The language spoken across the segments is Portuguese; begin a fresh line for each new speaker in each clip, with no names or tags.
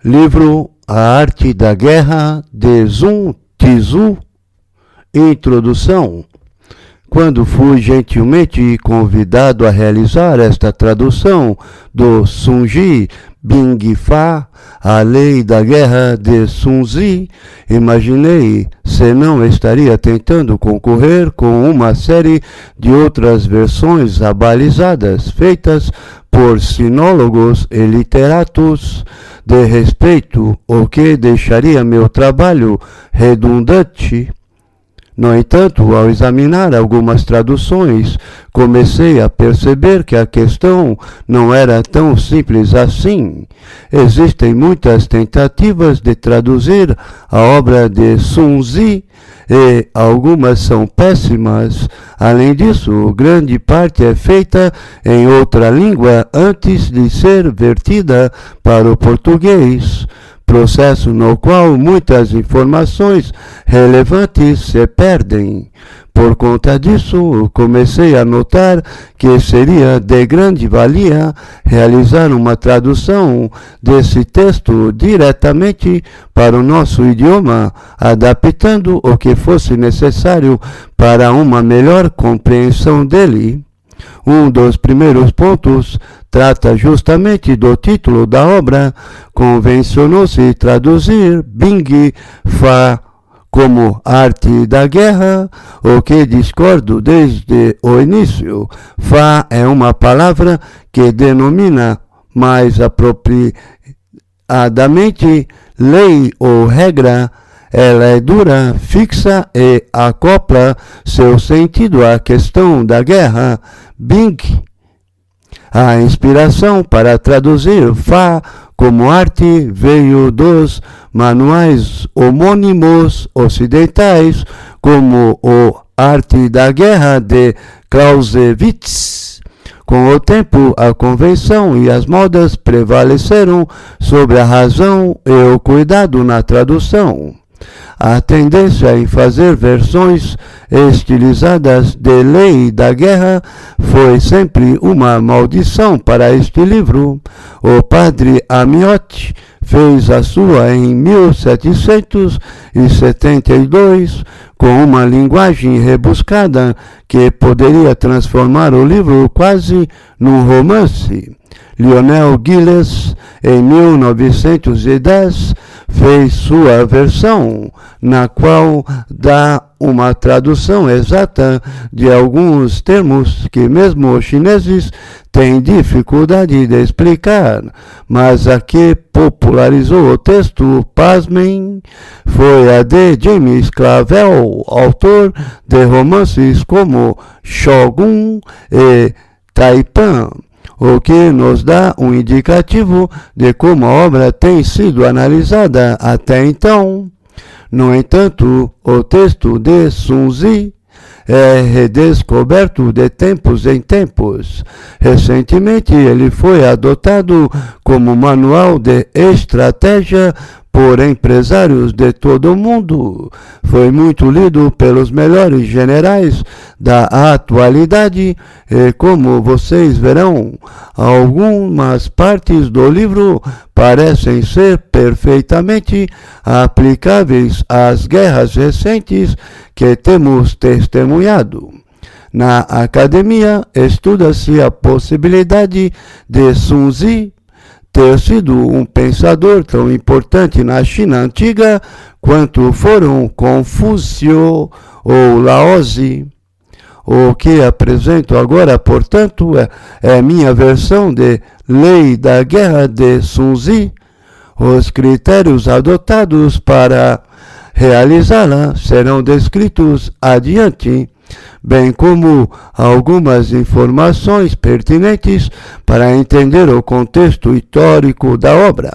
Livro A Arte da Guerra, de Sun Tzu. Introdução. Quando fui gentilmente convidado a realizar esta tradução do Sunji Bing Fa, a Lei da Guerra de Sun Tzu, imaginei se não estaria tentando concorrer com uma série de outras versões abalizadas, feitas por sinólogos e literatos de respeito, o que deixaria meu trabalho redundante. No entanto, ao examinar algumas traduções, comecei a perceber que a questão não era tão simples assim. Existem muitas tentativas de traduzir a obra de Sun Tzu e algumas são péssimas. Além disso, grande parte é feita em outra língua antes de ser vertida para o português, processo no qual muitas informações relevantes se perdem. Por conta disso, comecei a notar que seria de grande valia realizar uma tradução desse texto diretamente para o nosso idioma, adaptando o que fosse necessário para uma melhor compreensão dele. Um dos primeiros pontos trata justamente do título da obra. Convencionou-se traduzir Bing Fa como Arte da Guerra, o que discordo desde o início. Fa é uma palavra que denomina mais apropriadamente lei ou regra. Ela é dura, fixa e acopla seu sentido à questão da guerra. Bing. A inspiração para traduzir Fa como arte veio dos manuais homônimos ocidentais, como o Arte da Guerra de Clausewitz. Com o tempo, a convenção e as modas prevaleceram sobre a razão e o cuidado na tradução. A tendência em fazer versões estilizadas de Lei da Guerra foi sempre uma maldição para este livro. O padre Amiotti fez a sua em 1772, com uma linguagem rebuscada que poderia transformar o livro quase num romance. Lionel Gilles, em 1910, fez sua versão, na qual dá uma tradução exata de alguns termos que mesmo os chineses têm dificuldade de explicar, mas a que popularizou o texto, pasmem, foi a de James Clavell, autor de romances como Shogun e Taipan, o que nos dá um indicativo de como a obra tem sido analisada até então. No entanto, o texto de Sun Tzu é redescoberto de tempos em tempos. Recentemente, ele foi adotado como manual de estratégia por empresários de todo o mundo. Foi muito lido pelos melhores generais da atualidade e, como vocês verão, algumas partes do livro parecem ser perfeitamente aplicáveis às guerras recentes que temos testemunhado. Na academia, estuda-se a possibilidade de Sun Tzu ter sido um pensador tão importante na China antiga quanto foram Confúcio ou Laozi. O que apresento agora, portanto, é minha versão de Lei da Guerra de Sun Tzu. Os critérios adotados para realizá-la serão descritos adiante, bem como algumas informações pertinentes para entender o contexto histórico da obra.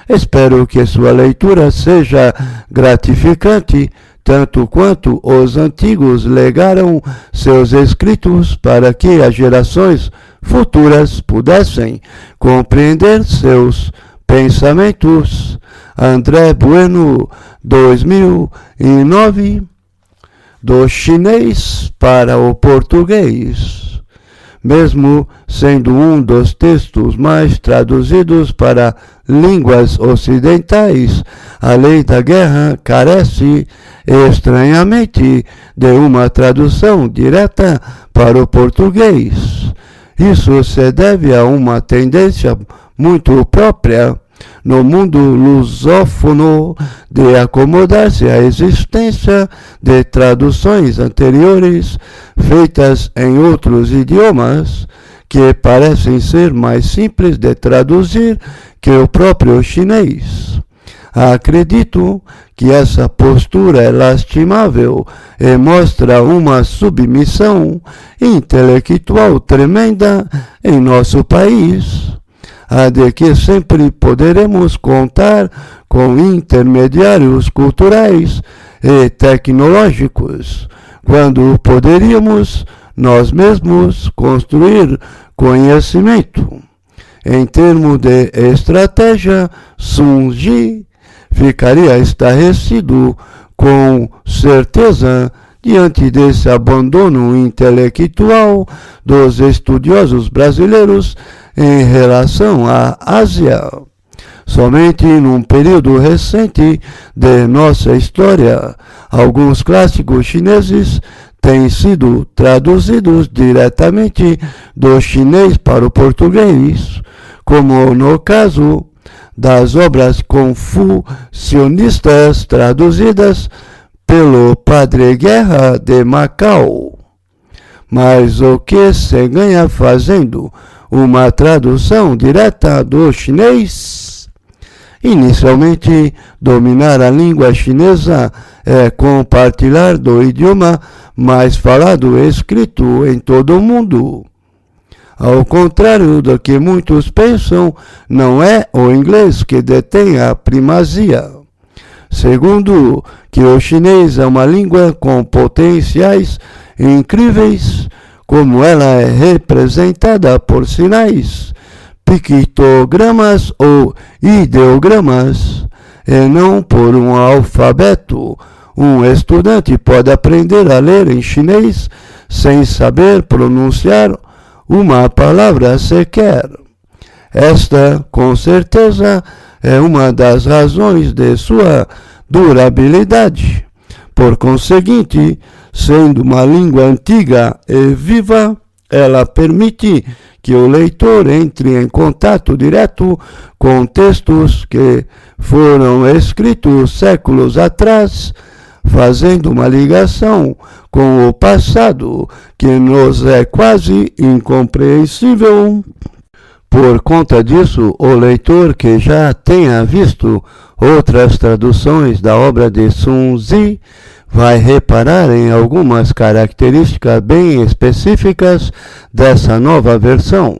Espero que sua leitura seja gratificante, tanto quanto os antigos legaram seus escritos para que as gerações futuras pudessem compreender seus pensamentos. André Bueno, 2009. Do chinês para o português. mesmo sendo um dos textos mais traduzidos para línguas ocidentais. A Lei da Guerra carece, estranhamente, de uma tradução direta para o português. Isso se deve a uma tendência muito própria no mundo lusófono de acomodar-se à existência de traduções anteriores feitas em outros idiomas que parecem ser mais simples de traduzir que o próprio chinês. Acredito que essa postura é lastimável e mostra uma submissão intelectual tremenda em nosso país, a de que sempre poderemos contar com intermediários culturais e tecnológicos, quando poderíamos nós mesmos construir conhecimento. Em termos de estratégia, Sun Ji ficaria estarrecido com certeza diante desse abandono intelectual dos estudiosos brasileiros em relação à Ásia. Somente num período recente de nossa história, alguns clássicos chineses têm sido traduzidos diretamente do chinês para o português, como no caso das obras confucionistas traduzidas pelo Padre Guerra de Macau. Mas o que se ganha fazendo uma tradução direta do chinês? Inicialmente, dominar a língua chinesa é compartilhar do idioma mais falado e escrito em todo o mundo. Ao contrário do que muitos pensam, não é o inglês que detém a primazia. Segundo, que o chinês é uma língua com potenciais incríveis, como ela é representada por sinais, pictogramas ou ideogramas, e não por um alfabeto. Um estudante pode aprender a ler em chinês sem saber pronunciar uma palavra sequer. Esta, com certeza, é uma das razões de sua durabilidade. Por conseguinte, sendo uma língua antiga e viva, ela permite que o leitor entre em contato direto com textos que foram escritos séculos atrás, fazendo uma ligação com o passado que nos é quase incompreensível. Por conta disso, o leitor que já tenha visto outras traduções da obra de Sun Ji vai reparar em algumas características bem específicas dessa nova versão.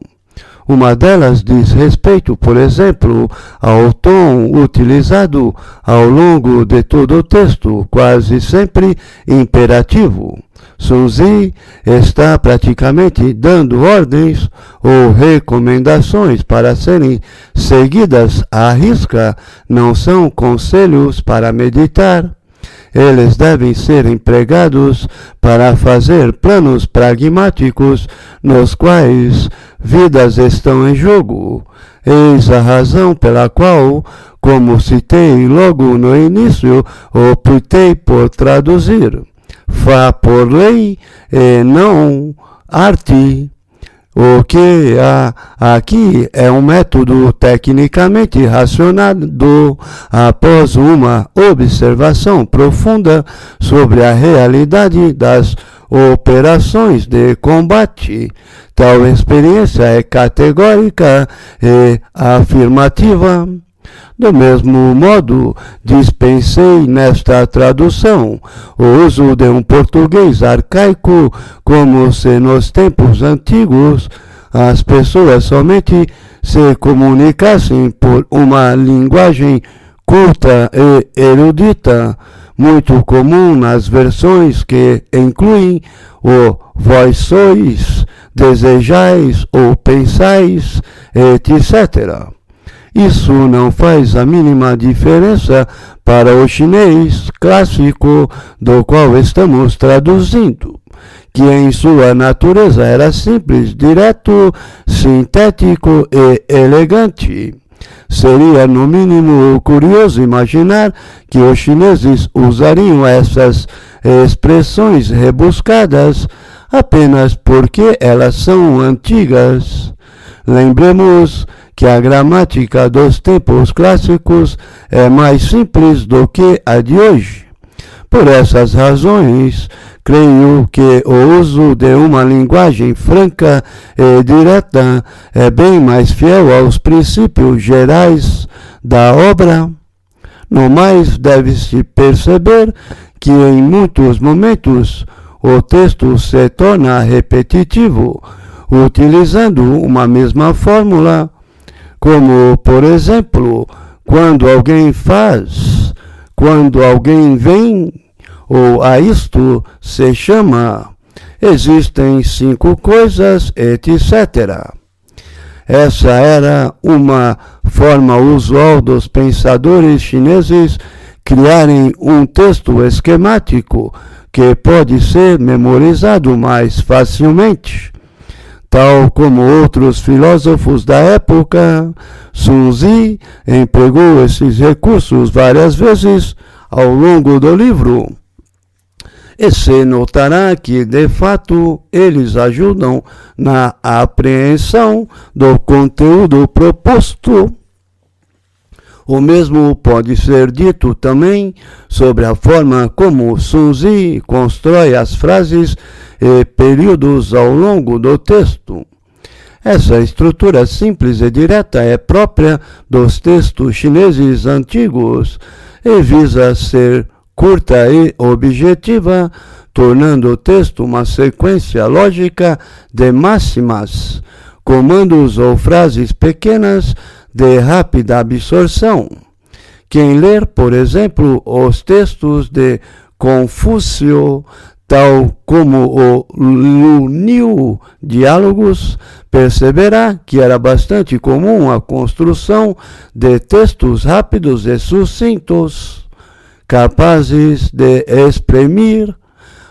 Uma delas diz respeito, por exemplo, ao tom utilizado ao longo de todo o texto, quase sempre imperativo. Sun Ji está praticamente dando ordens ou recomendações para serem seguidas à risca, não são conselhos para meditar. Eles devem ser empregados para fazer planos pragmáticos nos quais vidas estão em jogo. Eis a razão pela qual, como citei logo no início, optei por traduzir Fá por lei e não arte. O que há aqui é um método tecnicamente racionado após uma observação profunda sobre a realidade das operações de combate. Tal experiência é categórica e afirmativa. Do mesmo modo, dispensei nesta tradução o uso de um português arcaico, como se nos tempos antigos as pessoas somente se comunicassem por uma linguagem culta e erudita, muito comum nas versões que incluem o vós sois, desejais ou pensais, etc. Isso não faz a mínima diferença para o chinês clássico do qual estamos traduzindo, que em sua natureza era simples, direto, sintético e elegante. Seria, no mínimo, curioso imaginar que os chineses usariam essas expressões rebuscadas apenas porque elas são antigas. Lembremos que a gramática dos tempos clássicos é mais simples do que a de hoje. Por essas razões, creio que o uso de uma linguagem franca e direta é bem mais fiel aos princípios gerais da obra. No mais, deve-se perceber que em muitos momentos o texto se torna repetitivo, utilizando uma mesma fórmula, como, por exemplo, quando alguém faz, quando alguém vem, ou a isto se chama, existem 5 coisas, etc. Essa era uma forma usual dos pensadores chineses criarem um texto esquemático que pode ser memorizado mais facilmente. Tal como outros filósofos da época, Sun Tzu empregou esses recursos várias vezes ao longo do livro. E se notará que, de fato, eles ajudam na apreensão do conteúdo proposto. O mesmo pode ser dito também sobre a forma como Sun Tzu constrói as frases e períodos ao longo do texto. Essa estrutura simples e direta é própria dos textos chineses antigos e visa ser curta e objetiva, tornando o texto uma sequência lógica de máximas, comandos ou frases pequenas de rápida absorção. Quem ler, por exemplo, os textos de Confúcio, tal como o Lunyu Diálogos, perceberá que era bastante comum a construção de textos rápidos e sucintos, capazes de exprimir,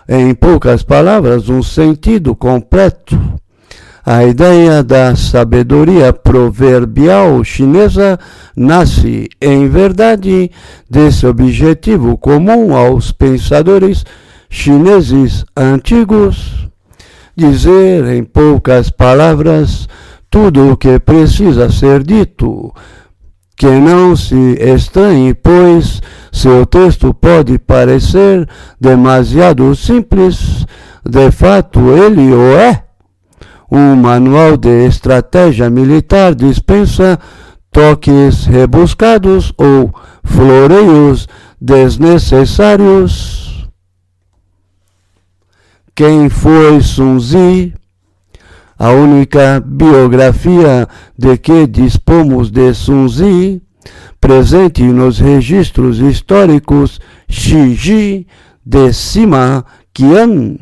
em poucas palavras, um sentido completo. A ideia da sabedoria proverbial chinesa nasce, em verdade, desse objetivo comum aos pensadores chineses antigos: dizer, em poucas palavras, tudo o que precisa ser dito. Que não se estranhe, pois seu texto pode parecer demasiado simples, de fato ele o é. Um manual de estratégia militar dispensa toques rebuscados ou floreios desnecessários. Quem foi Sun Tzu? A única biografia de que dispomos de Sun Tzu, presente nos registros históricos Shiji de Sima Qian,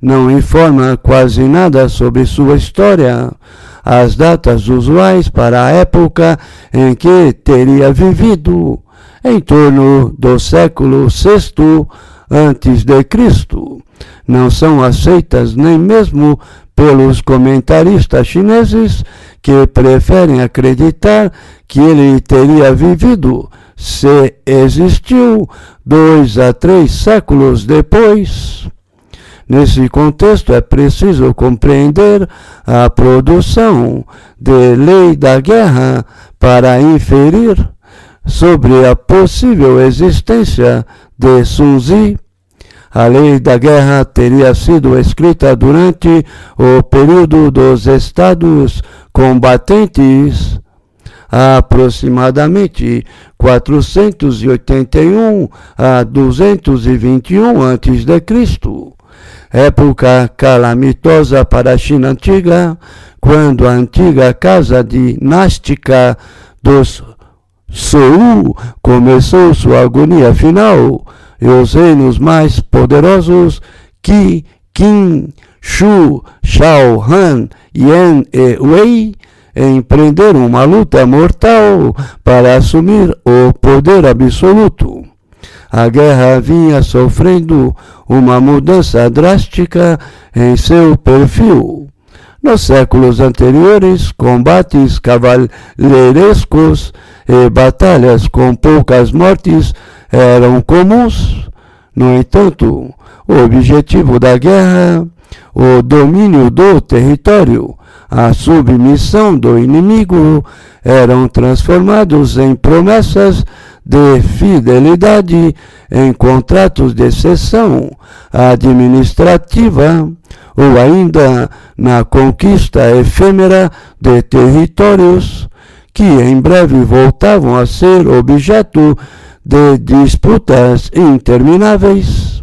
não informa quase nada sobre sua história. As datas usuais para a época em que teria vivido, em torno do século VI a.C., não são aceitas nem mesmo pelos comentaristas chineses, que preferem acreditar que ele teria vivido, se existiu, 2 a 3 séculos depois. Nesse contexto, é preciso compreender a produção de Lei da Guerra para inferir sobre a possível existência de Sun Tzu. A Lei da Guerra teria sido escrita durante o período dos estados combatentes, aproximadamente 481 a 221 a.C., época calamitosa para a China antiga, quando a antiga casa dinástica dos Zhou começou sua agonia final, e os reinos mais poderosos, Qi, Qin, Shu, Shao, Han, Yan e Wei, empreenderam uma luta mortal para assumir o poder absoluto. a guerra vinha sofrendo uma mudança drástica em seu perfil. Nos séculos anteriores, combates cavalheirescos e batalhas com poucas mortes eram comuns. No entanto, o objetivo da guerra, o domínio do território, a submissão do inimigo, eram transformados em promessas de fidelidade, em contratos de cessão administrativa, ou ainda na conquista efêmera de territórios que em breve voltavam a ser objeto de disputas intermináveis.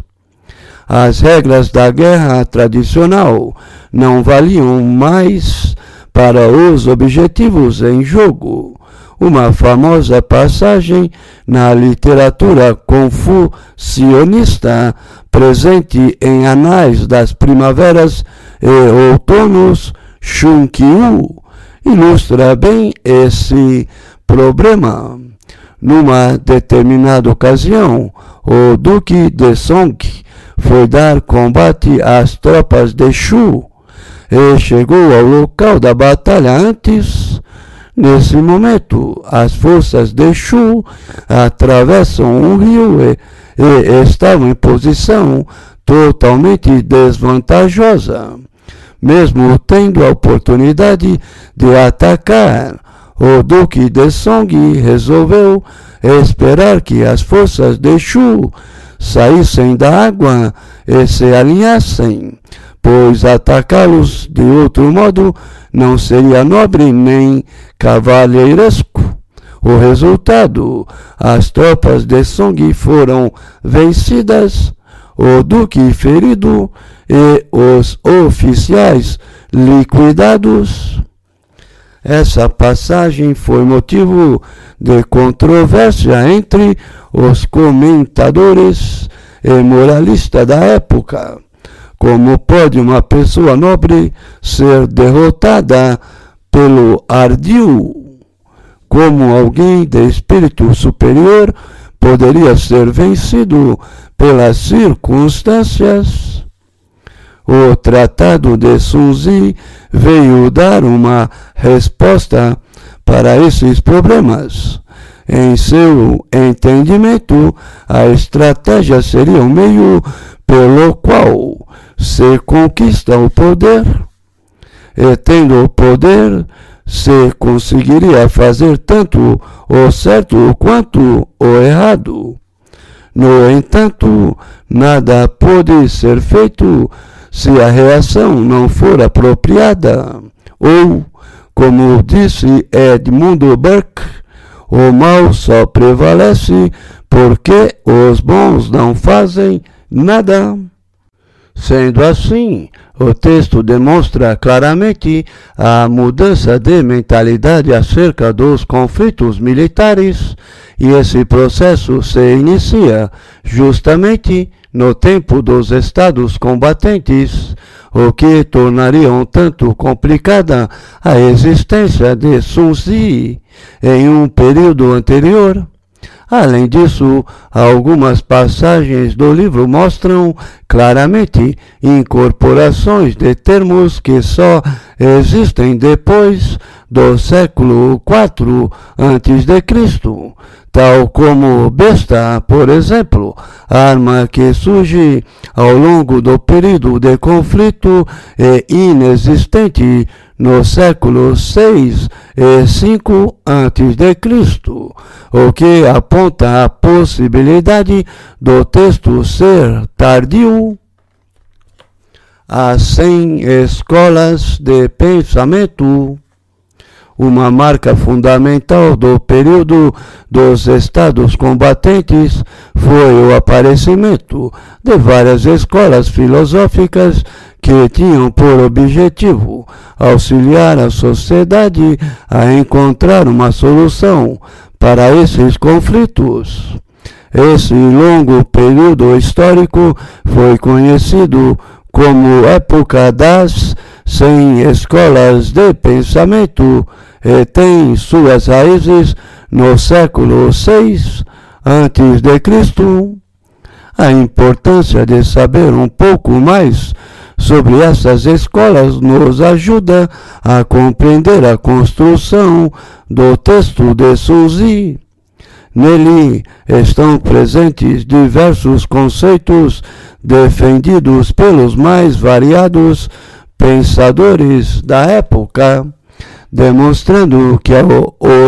As regras da guerra tradicional não valiam mais para os objetivos em jogo. Uma famosa passagem na literatura confucionista, presente em Anais das Primaveras e Outonos, Xunkyu, ilustra bem esse problema. Numa determinada ocasião, o Duque de Song foi dar combate às tropas de Shu e chegou ao local da batalha antes. Nesse momento, as forças de Shu atravessam um rio e estavam em posição totalmente desvantajosa. Mesmo tendo a oportunidade de atacar, o Duque de Song resolveu esperar que as forças de Shu saíssem da água e se alinhassem, pois atacá-los de outro modo não seria nobre nem cavalheiresco. O resultado, as tropas de Song foram vencidas, o duque ferido e os oficiais liquidados. Essa passagem foi motivo de controvérsia entre os comentadores e moralistas da época. Como pode uma pessoa nobre ser derrotada pelo ardil? Como alguém de espírito superior poderia ser vencido pelas circunstâncias? O Tratado de Sun Tzu veio dar uma resposta para esses problemas. Em seu entendimento, a estratégia seria um meio pelo qual se conquista o poder, e tendo o poder, se conseguiria fazer tanto o certo quanto o errado. No entanto, nada pode ser feito se a reação não for apropriada, ou, como disse Edmund Burke, o mal só prevalece porque os bons não fazem nada. Sendo assim, o texto demonstra claramente a mudança de mentalidade acerca dos conflitos militares, e esse processo se inicia justamente no tempo dos estados combatentes, o que tornaria um tanto complicada a existência de Sun Tzu em um período anterior. Além disso, algumas passagens do livro mostram claramente incorporações de termos que só existem depois do século IV a.C., tal como besta, por exemplo, arma que surge ao longo do período de conflito e inexistente no século VI e V a.C., o que aponta a possibilidade do texto ser tardio. As 100 escolas de pensamento. Uma marca fundamental do período dos estados combatentes foi o aparecimento de várias escolas filosóficas que tinham por objetivo auxiliar a sociedade a encontrar uma solução para esses conflitos. Esse longo período histórico foi conhecido como época das 100 escolas de pensamento e tem suas raízes no século VI antes de Cristo. A importância de saber um pouco mais sobre essas escolas nos ajuda a compreender a construção do texto de Sun Tzu. Nele estão presentes diversos conceitos defendidos pelos mais variados pensadores da época, demonstrando que a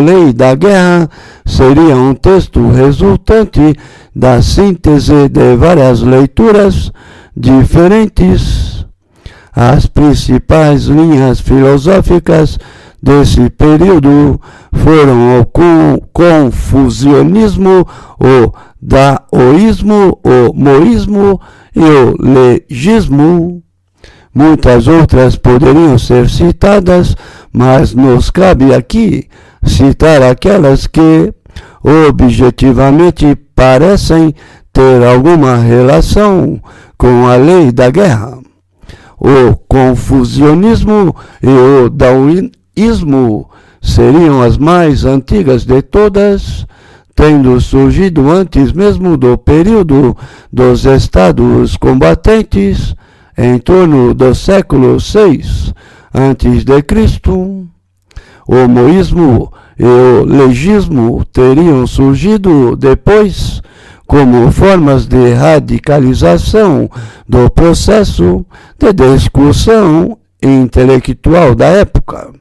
Lei da Guerra seria um texto resultante da síntese de várias leituras diferentes. As principais linhas filosóficas desse período foram o confucionismo, o daoísmo, o moísmo e o legismo. Muitas outras poderiam ser citadas, mas nos cabe aqui citar aquelas que objetivamente parecem ter alguma relação com a lei da guerra. O confucionismo e o daoísmo seriam as mais antigas de todas, tendo surgido antes mesmo do período dos estados combatentes, em torno do século VI a.C. O moísmo e o legismo teriam surgido depois como formas de radicalização do processo de discussão intelectual da época.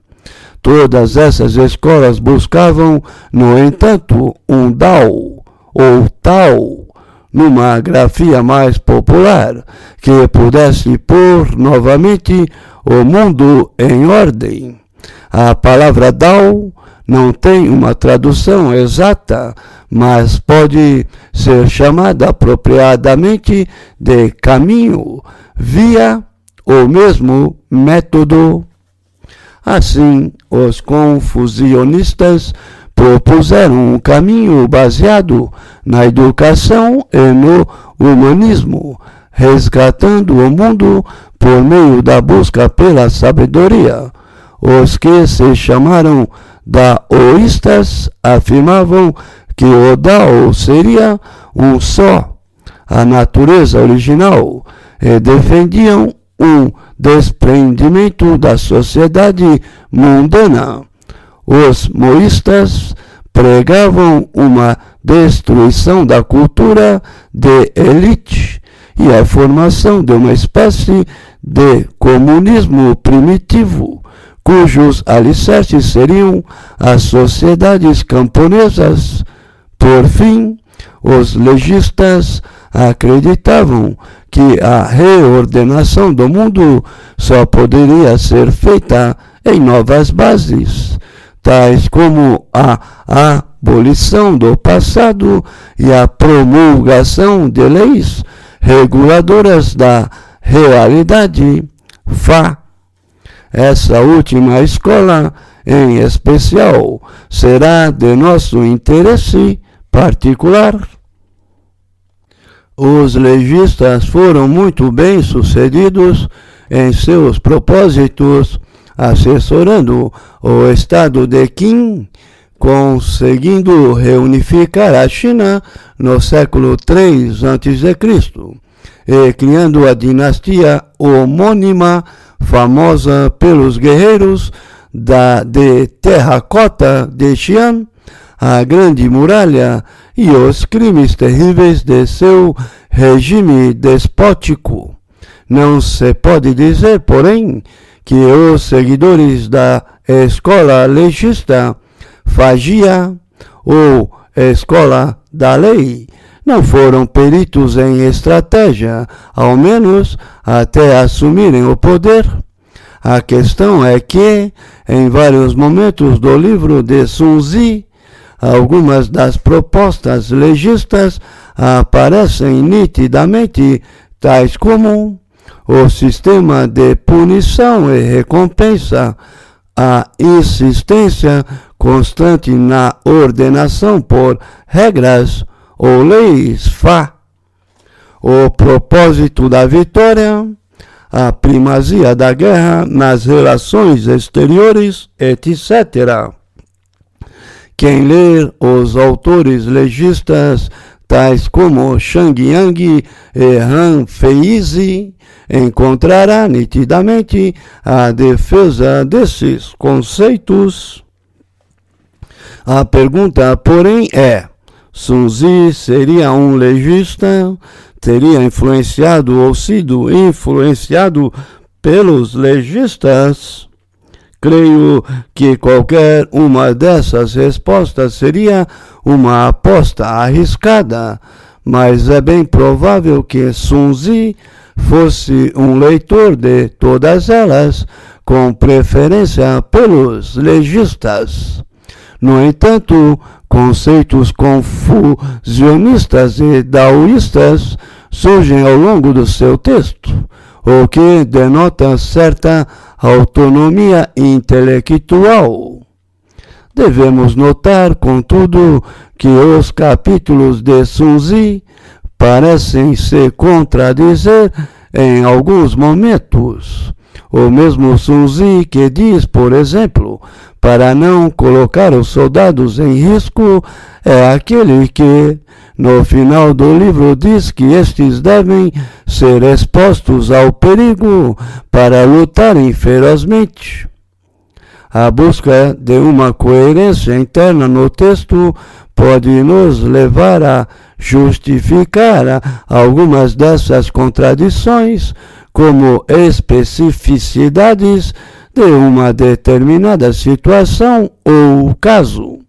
Todas essas escolas buscavam, no entanto, um Dao, ou Tao, numa grafia mais popular, que pudesse pôr novamente o mundo em ordem. A palavra Dao não tem uma tradução exata, mas pode ser chamada apropriadamente de caminho, via ou mesmo método. Assim, os confucionistas propuseram um caminho baseado na educação e no humanismo, resgatando o mundo por meio da busca pela sabedoria. Os que se chamaram daoístas afirmavam que o Dao seria um só, a natureza original, e defendiam um desprendimento da sociedade mundana. Os moístas pregavam uma destruição da cultura de elite e a formação de uma espécie de comunismo primitivo, cujos alicerces seriam as sociedades camponesas. Por fim, os legistas acreditavam que a reordenação do mundo só poderia ser feita em novas bases, tais como a abolição do passado e a promulgação de leis reguladoras da realidade. Essa última escola, em especial, será de nosso interesse particular. Os legistas foram muito bem sucedidos em seus propósitos, assessorando o estado de Qin, conseguindo reunificar a China no século III a.C. e criando a dinastia homônima, famosa pelos guerreiros de terracota de Xi'an, a Grande Muralha e os crimes terríveis de seu regime despótico. Não se pode dizer, porém, que os seguidores da escola legista, fagia ou escola da lei, não foram peritos em estratégia, ao menos até assumirem o poder. A questão é que, em vários momentos do livro de Sun Tzu, algumas das propostas legistas aparecem nitidamente, tais como o sistema de punição e recompensa, a insistência constante na ordenação por regras ou leis, o propósito da vitória, a primazia da guerra nas relações exteriores, etc., Quem ler os autores legistas, tais como Shang Yang e Han Feizi, encontrará nitidamente a defesa desses conceitos. A pergunta, porém, é: Sun Tzu seria um legista? Teria influenciado ou sido influenciado pelos legistas? Creio que qualquer uma dessas respostas seria uma aposta arriscada, mas é bem provável que Sun Tzu fosse um leitor de todas elas, com preferência pelos legistas. No entanto, conceitos confucionistas e daoístas surgem ao longo do seu texto, o que denota certa autonomia intelectual. Devemos notar, contudo, que os capítulos de Sun Tzu parecem se contradizer em alguns momentos. O mesmo Sun Tzu que diz, por exemplo, para não colocar os soldados em risco, é aquele que, no final do livro, diz que estes devem ser expostos ao perigo para lutarem ferozmente. A busca de uma coerência interna no texto pode nos levar a justificar algumas dessas contradições como especificidades de uma determinada situação ou caso.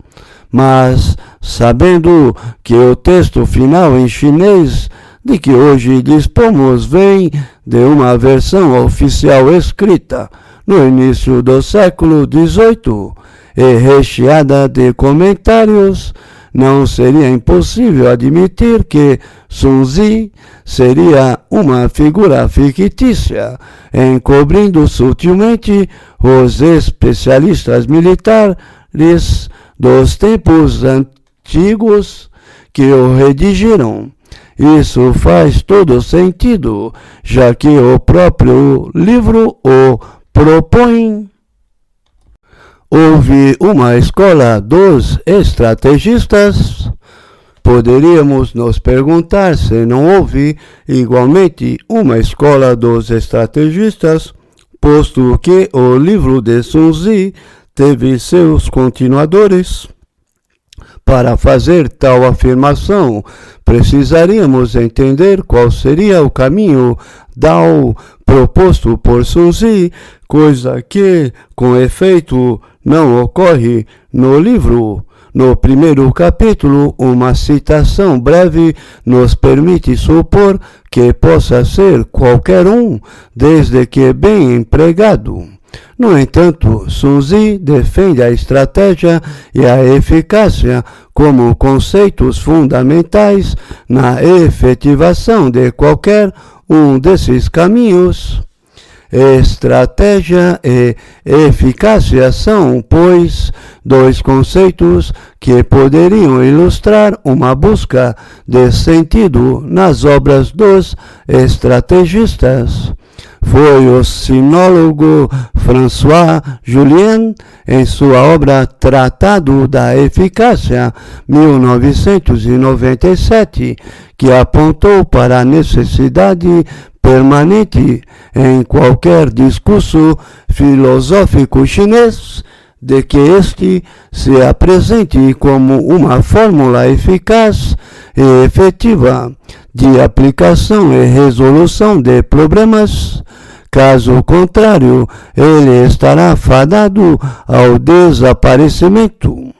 Mas, sabendo que o texto final em chinês de que hoje dispomos vem de uma versão oficial escrita no início do século XVIII e recheada de comentários, não seria impossível admitir que Sun Tzu seria uma figura fictícia, encobrindo sutilmente os especialistas militares dos tempos antigos que o redigiram. Isso faz todo sentido, já que o próprio livro o propõe. Houve uma escola dos estrategistas? Poderíamos nos perguntar se não houve igualmente uma escola dos estrategistas, posto que o livro de Sun Tzu teve seus continuadores. Para fazer tal afirmação, precisaríamos entender qual seria o caminho Dao proposto por Sun Tzu, coisa que, com efeito, não ocorre no livro. No primeiro capítulo, uma citação breve nos permite supor que possa ser qualquer um, desde que bem empregado. No entanto, Sun Tzu defende a estratégia e a eficácia como conceitos fundamentais na efetivação de qualquer um desses caminhos. Estratégia e eficácia são, pois, dois conceitos que poderiam ilustrar uma busca de sentido nas obras dos estrategistas. Foi o sinólogo François Julien, em sua obra Tratado da Eficácia, 1997, que apontou para a necessidade permanente em qualquer discurso filosófico chinês de que este se apresente como uma fórmula eficaz e efetiva de aplicação e resolução de problemas. Caso contrário, ele estará fadado ao desaparecimento.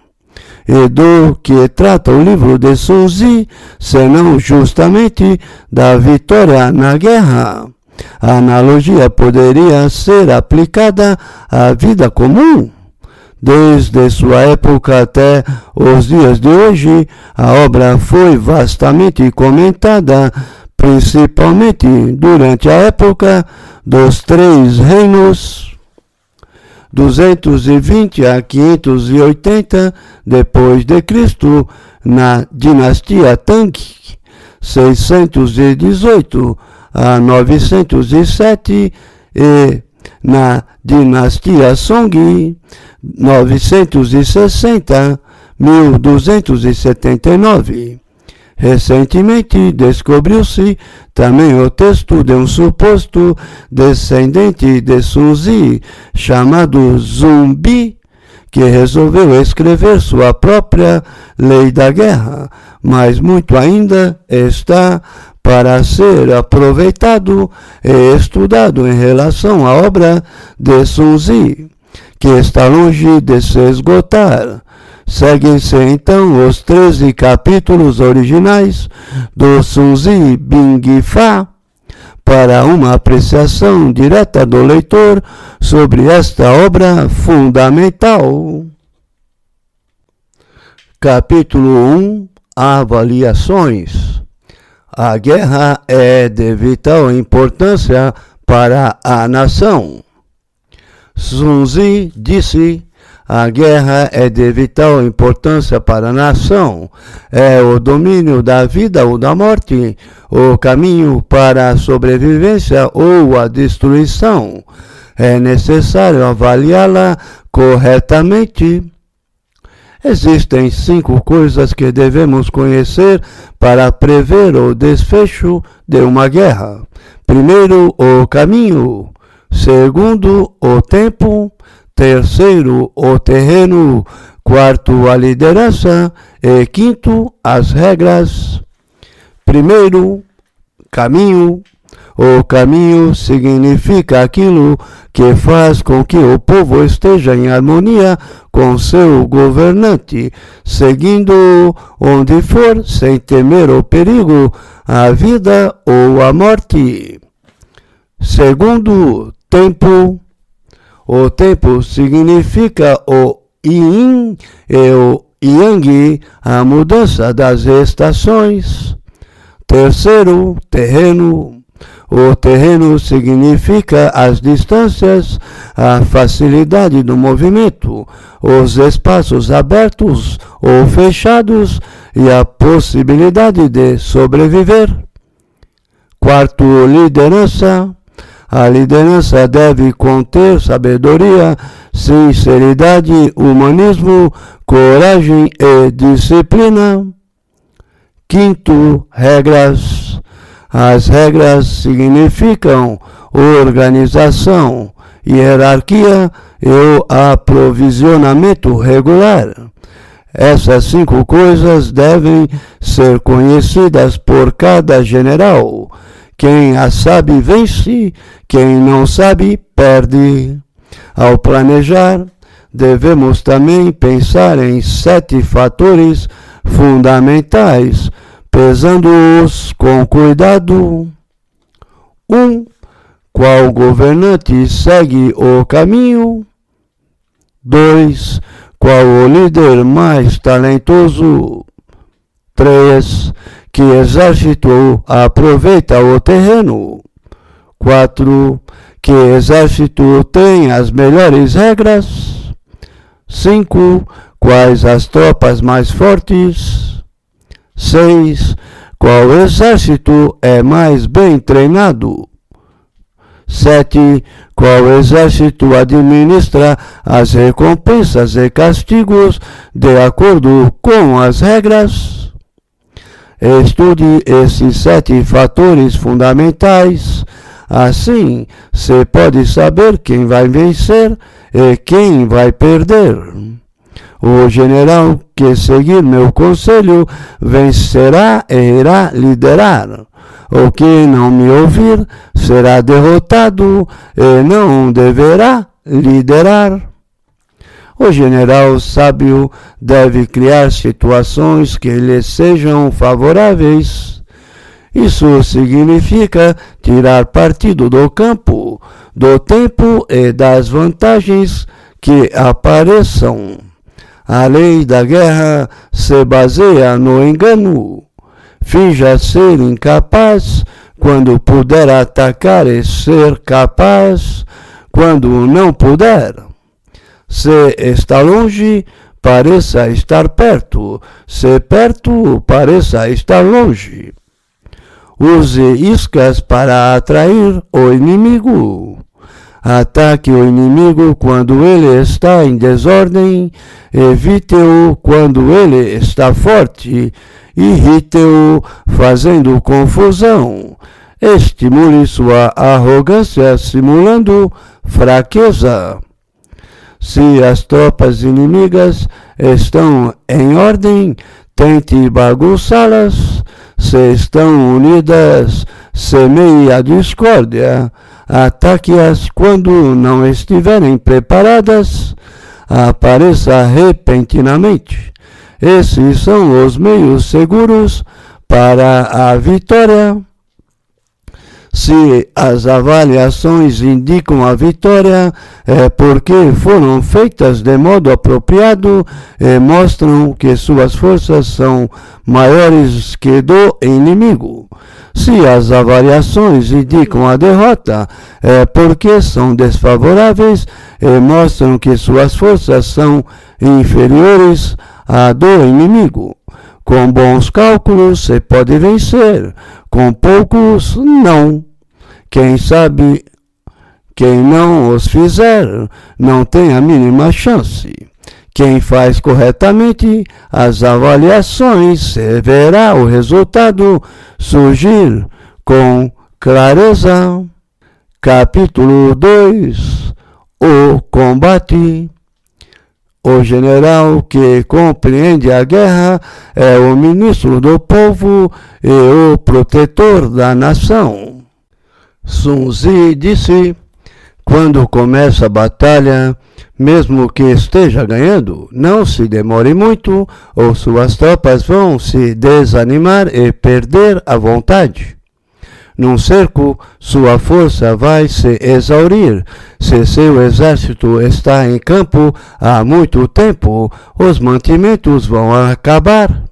E do que trata o livro de Sun Tzu, senão justamente da vitória na guerra? A analogia poderia ser aplicada à vida comum. Desde sua época até os dias de hoje, a obra foi vastamente comentada, principalmente durante a época dos Três Reinos, 220 a 580 depois de Cristo, na dinastia Tang, 618 a 907 e na dinastia Song, 960, 1279. Recentemente descobriu-se também o texto de um suposto descendente de Sun Tzu, chamado Zumbi, que resolveu escrever sua própria Lei da Guerra, mas muito ainda está para ser aproveitado e estudado em relação à obra de Sun Tzu, que está longe de se esgotar. Seguem-se então os 13 capítulos originais do Sun Tzu Bing Fa para uma apreciação direta do leitor sobre esta obra fundamental. Capítulo 1. Avaliações. A guerra é de vital importância para a nação. Sun Tzu disse: a guerra é de vital importância para a nação. É o domínio da vida ou da morte, o caminho para a sobrevivência ou a destruição. É necessário avaliá-la corretamente. Existem 5 coisas que devemos conhecer para prever o desfecho de uma guerra. Primeiro, o caminho. Segundo, o tempo. Terceiro, o terreno. Quarto, a liderança. E quinto, as regras. Primeiro, caminho. O caminho significa aquilo que faz com que o povo esteja em harmonia com seu governante, seguindo onde for, sem temer o perigo, a vida ou a morte. Segundo, tempo. O tempo significa o yin e o yang, a mudança das estações. Terceiro, terreno. O terreno significa as distâncias, a facilidade do movimento, os espaços abertos ou fechados e a possibilidade de sobreviver. Quarto, liderança. A liderança deve conter sabedoria, sinceridade, humanismo, coragem e disciplina. Quinto, regras. As regras significam organização, hierarquia e o aprovisionamento regular. Essas 5 coisas devem ser conhecidas por cada general. Quem as sabe vence, quem não sabe perde. Ao planejar, devemos também pensar em 7 fatores fundamentais, pesando-os com cuidado. 1. Qual governante segue o caminho? 2. Qual o líder mais talentoso? 3. Que exército aproveita o terreno? 4. Que exército tem as melhores regras? 5. Quais as tropas mais fortes? 6. Qual exército é mais bem treinado? 7. Qual exército administra as recompensas e castigos de acordo com as regras? Estude esses 7 fatores fundamentais. Assim, se pode saber quem vai vencer e quem vai perder. O general que seguir meu conselho vencerá e irá liderar. O que não me ouvir será derrotado e não deverá liderar. O general sábio deve criar situações que lhe sejam favoráveis. Isso significa tirar partido do campo, do tempo e das vantagens que apareçam. A lei da guerra se baseia no engano. Finja ser incapaz quando puder atacar e ser capaz quando não puder. Se está longe, pareça estar perto. Se perto, pareça estar longe. Use iscas para atrair o inimigo. Ataque o inimigo quando ele está em desordem, evite-o quando ele está forte, irrite-o fazendo confusão, estimule sua arrogância simulando fraqueza. Se as tropas inimigas estão em ordem, tente bagunçá-las. Se estão unidas, semeie a discórdia. Ataque-as quando não estiverem preparadas. Apareça repentinamente. Esses são os meios seguros para a vitória. Se as avaliações indicam a vitória, é porque foram feitas de modo apropriado e mostram que suas forças são maiores que do inimigo. Se as avaliações indicam a derrota, é porque são desfavoráveis e mostram que suas forças são inferiores à do inimigo. Com bons cálculos se pode vencer, com poucos não. Quem sabe, quem não os fizer, não tem a mínima chance. Quem faz corretamente as avaliações verá o resultado surgir com clareza. Capítulo 2: O combate. O general que compreende a guerra é o ministro do povo e o protetor da nação. Sun Tzu disse: quando começa a batalha, mesmo que esteja ganhando, não se demore muito, ou suas tropas vão se desanimar e perder a vontade. Num cerco, sua força vai se exaurir. Se seu exército está em campo há muito tempo, os mantimentos vão acabar.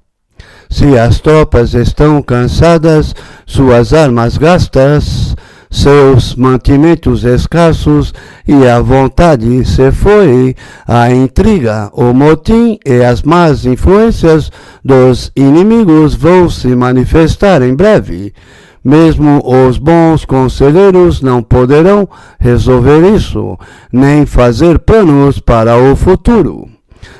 Se as tropas estão cansadas, suas armas gastas, seus mantimentos escassos e a vontade se foi, a intriga, o motim e as más influências dos inimigos vão se manifestar em breve. Mesmo os bons conselheiros não poderão resolver isso, nem fazer planos para o futuro.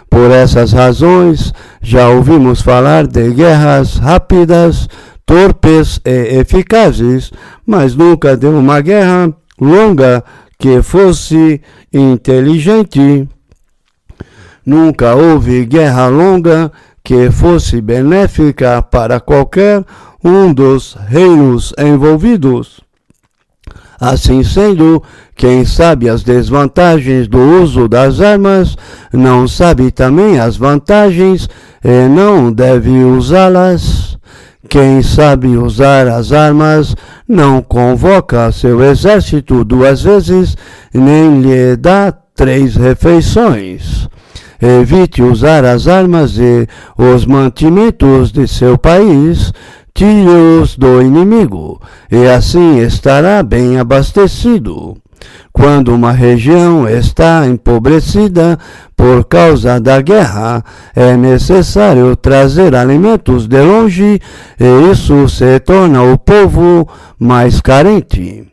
Por essas razões, já ouvimos falar de guerras rápidas, torpes e eficazes, mas nunca de uma guerra longa que fosse inteligente. Nunca houve guerra longa que fosse benéfica para qualquer um dos reinos envolvidos. Assim sendo, quem sabe as desvantagens do uso das armas, não sabe também as vantagens e não deve usá-las. Quem sabe usar as armas, não convoca seu exército 2 vezes, nem lhe dá 3 refeições. Evite usar as armas e os mantimentos de seu país, tire-os do inimigo, e assim estará bem abastecido. Quando uma região está empobrecida por causa da guerra, é necessário trazer alimentos de longe, e isso se torna o povo mais carente.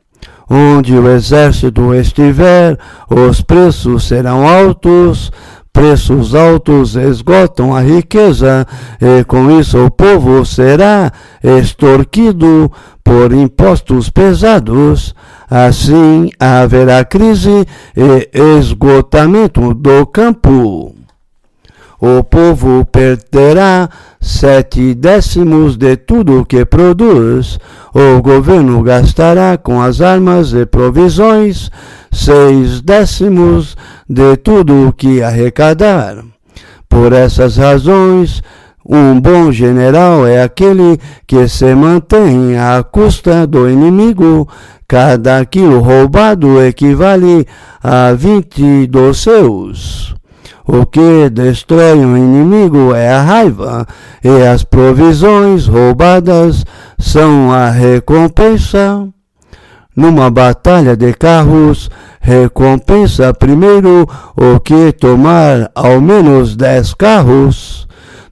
Onde o exército estiver, os preços serão altos. Preços altos esgotam a riqueza, e com isso o povo será extorquido por impostos pesados. Assim haverá crise e esgotamento do campo. O povo perderá 7/10 de tudo que produz. O governo gastará com as armas e provisões 6/10 de tudo o que arrecadar. Por essas razões, um bom general é aquele que se mantém à custa do inimigo. Cada quilo roubado equivale a 20 dos seus. O que destrói um inimigo é a raiva, e as provisões roubadas são a recompensa. Numa batalha de carros, recompensa primeiro o que tomar ao menos 10 carros.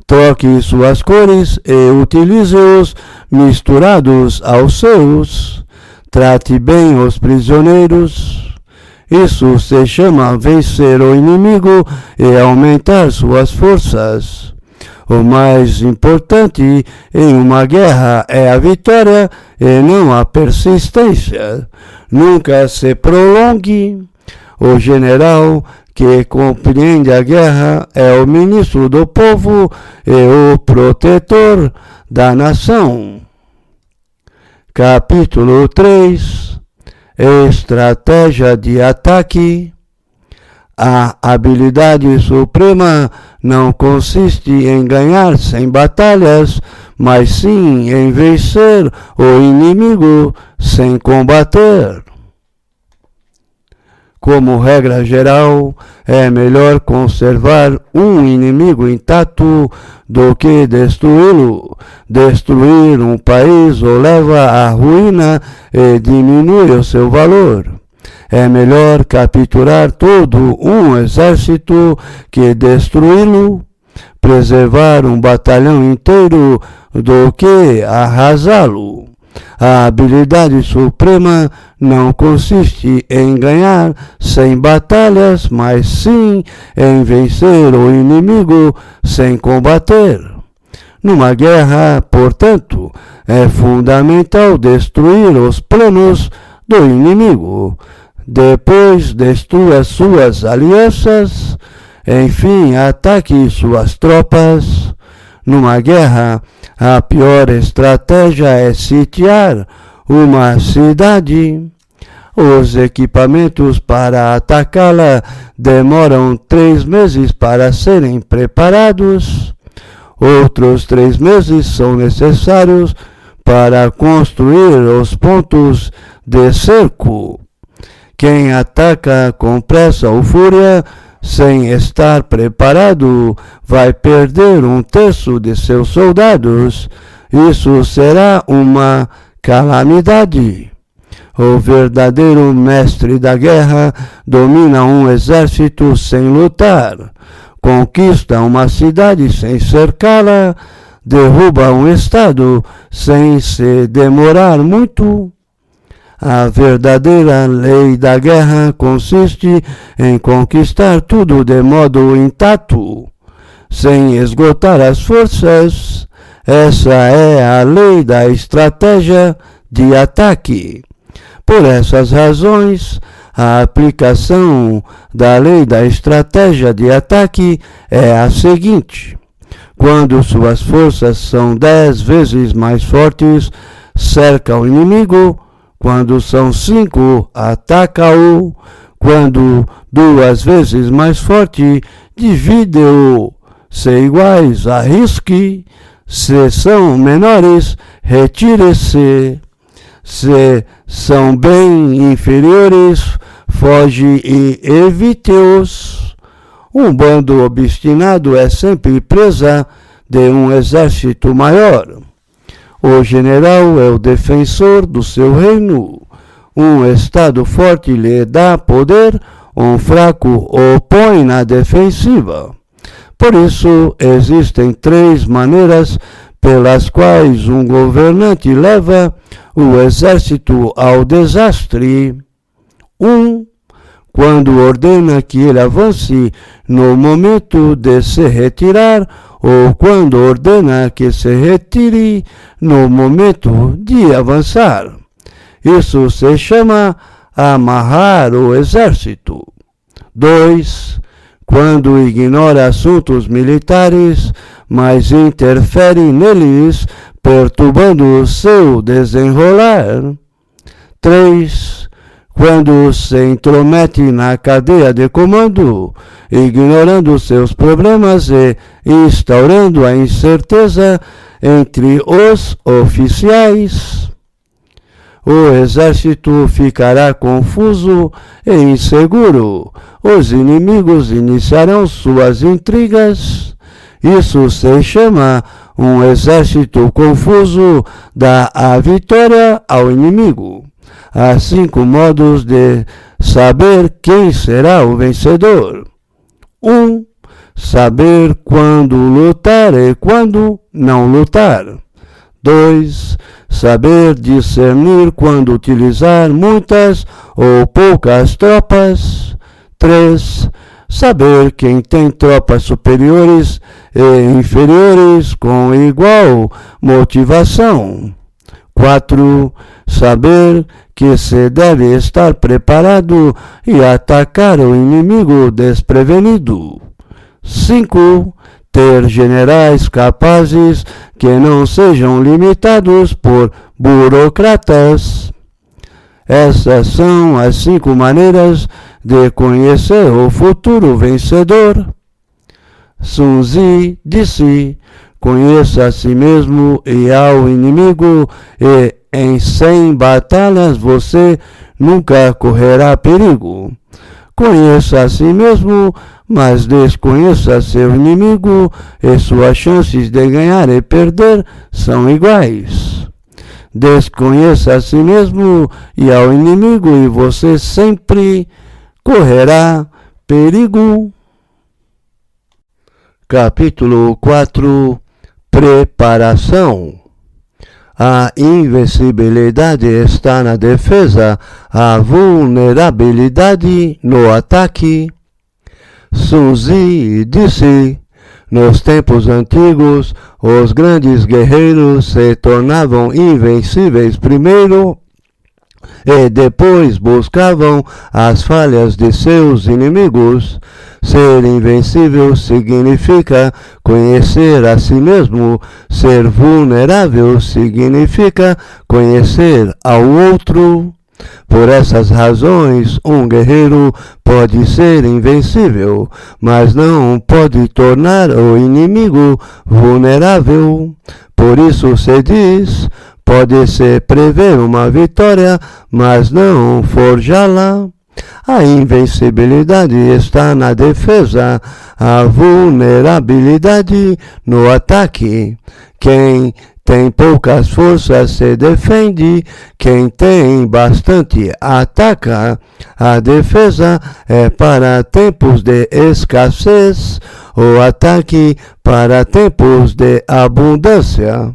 Troque suas cores e utilize-os misturados aos seus. Trate bem os prisioneiros. Isso se chama vencer o inimigo e aumentar suas forças. O mais importante em uma guerra é a vitória e não a persistência. Nunca se prolongue. O general que compreende a guerra é o ministro do povo e o protetor da nação. Capítulo 3. Estratégia de ataque. A habilidade suprema não consiste em ganhar sem batalhas, mas sim em vencer o inimigo sem combater. Como regra geral, é melhor conservar um inimigo intacto do que destruí-lo. Destruir um país o leva à ruína e diminui o seu valor. É melhor capturar todo um exército que destruí-lo. Preservar um batalhão inteiro do que arrasá-lo. A habilidade suprema não consiste em ganhar sem batalhas, mas sim em vencer o inimigo sem combater. Numa guerra, portanto, é fundamental destruir os planos do inimigo. Depois, destrua suas alianças. Enfim, ataque suas tropas. Numa guerra, a pior estratégia é sitiar uma cidade. Os equipamentos para atacá-la demoram 3 meses para serem preparados. Outros 3 meses são necessários para construir os pontos de cerco. Quem ataca com pressa ou fúria, sem estar preparado, vai perder 1/3 de seus soldados. Isso será uma calamidade. O verdadeiro mestre da guerra domina um exército sem lutar, conquista uma cidade sem cercá-la, derruba um estado sem se demorar muito. A verdadeira lei da guerra consiste em conquistar tudo de modo intacto, sem esgotar as forças. Essa é a lei da estratégia de ataque. Por essas razões, a aplicação da lei da estratégia de ataque é a seguinte: quando suas forças são 10 vezes mais fortes, cerca o inimigo. Quando são 5, ataca-o. Quando 2 vezes mais forte, divide-o. Se iguais, arrisque. Se são menores, retire-se. Se são bem inferiores, foge e evite-os. Um bando obstinado é sempre presa de um exército maior. O general é o defensor do seu reino. Um estado forte lhe dá poder, um fraco o põe na defensiva. Por isso, existem 3 maneiras pelas quais um governante leva o exército ao desastre. 1. Quando ordena que ele avance no momento de se retirar, ou quando ordena que se retire no momento de avançar. Isso se chama amarrar o exército. 2. Quando ignora assuntos militares, mas interfere neles, perturbando o seu desenrolar. 3. Quando se intromete na cadeia de comando, ignorando seus problemas e instaurando a incerteza entre os oficiais. O exército ficará confuso e inseguro. Os inimigos iniciarão suas intrigas. Isso se chama um exército confuso, dá a vitória ao inimigo. Há 5 modos de saber quem será o vencedor. 1. Saber quando lutar e quando não lutar. 2. Saber discernir quando utilizar muitas ou poucas tropas. 3. Saber quem tem tropas superiores e inferiores com igual motivação. 4. Saber que se deve estar preparado e atacar o inimigo desprevenido. 5. Ter generais capazes que não sejam limitados por burocratas. Essas são as 5 maneiras de conhecer o futuro vencedor. Sun Tzu disse: conheça a si mesmo e ao inimigo, e em 100 batalhas você nunca correrá perigo. Conheça a si mesmo, mas desconheça seu inimigo, e suas chances de ganhar e perder são iguais. Desconheça a si mesmo e ao inimigo, e você sempre correrá perigo. Capítulo 4. Preparação. A invencibilidade está na defesa, a vulnerabilidade no ataque. Sun Tzu disse: nos tempos antigos, os grandes guerreiros se tornavam invencíveis primeiro e depois buscavam as falhas de seus inimigos. Ser invencível significa conhecer a si mesmo. Ser vulnerável significa conhecer ao outro. Por essas razões, um guerreiro pode ser invencível, mas não pode tornar o inimigo vulnerável. Por isso se diz: pode-se prever uma vitória, mas não forjá-la. A invencibilidade está na defesa, a vulnerabilidade no ataque. Quem tem poucas forças se defende, quem tem bastante ataca. A defesa é para tempos de escassez, o ataque para tempos de abundância.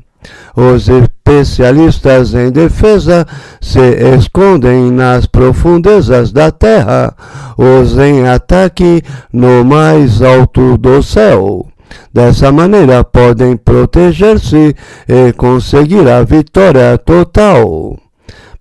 Os especialistas em defesa se escondem nas profundezas da terra, os em ataque no mais alto do céu. Dessa maneira podem proteger-se e conseguir a vitória total.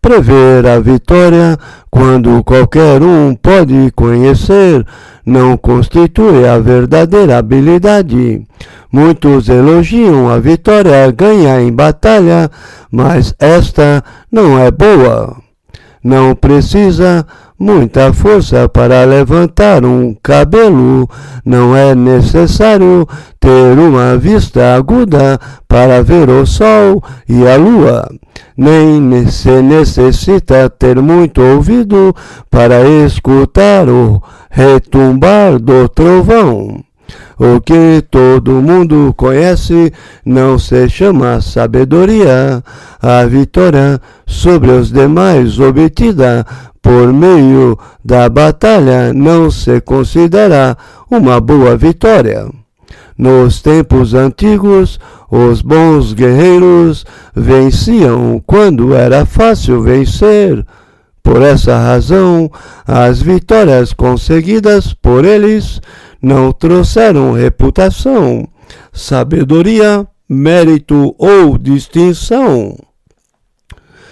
Prever a vitória, quando qualquer um pode conhecer, não constitui a verdadeira habilidade. Muitos elogiam a vitória ganha em batalha, mas esta não é boa. Não precisa muita força para levantar um cabelo. Não é necessário ter uma vista aguda para ver o sol e a lua. Nem se necessita ter muito ouvido para escutar o retumbar do trovão. O que todo mundo conhece não se chama sabedoria. A vitória sobre os demais obtida por meio da batalha não se considera uma boa vitória. Nos tempos antigos, os bons guerreiros venciam quando era fácil vencer. Por essa razão, as vitórias conseguidas por eles não trouxeram reputação, sabedoria, mérito ou distinção.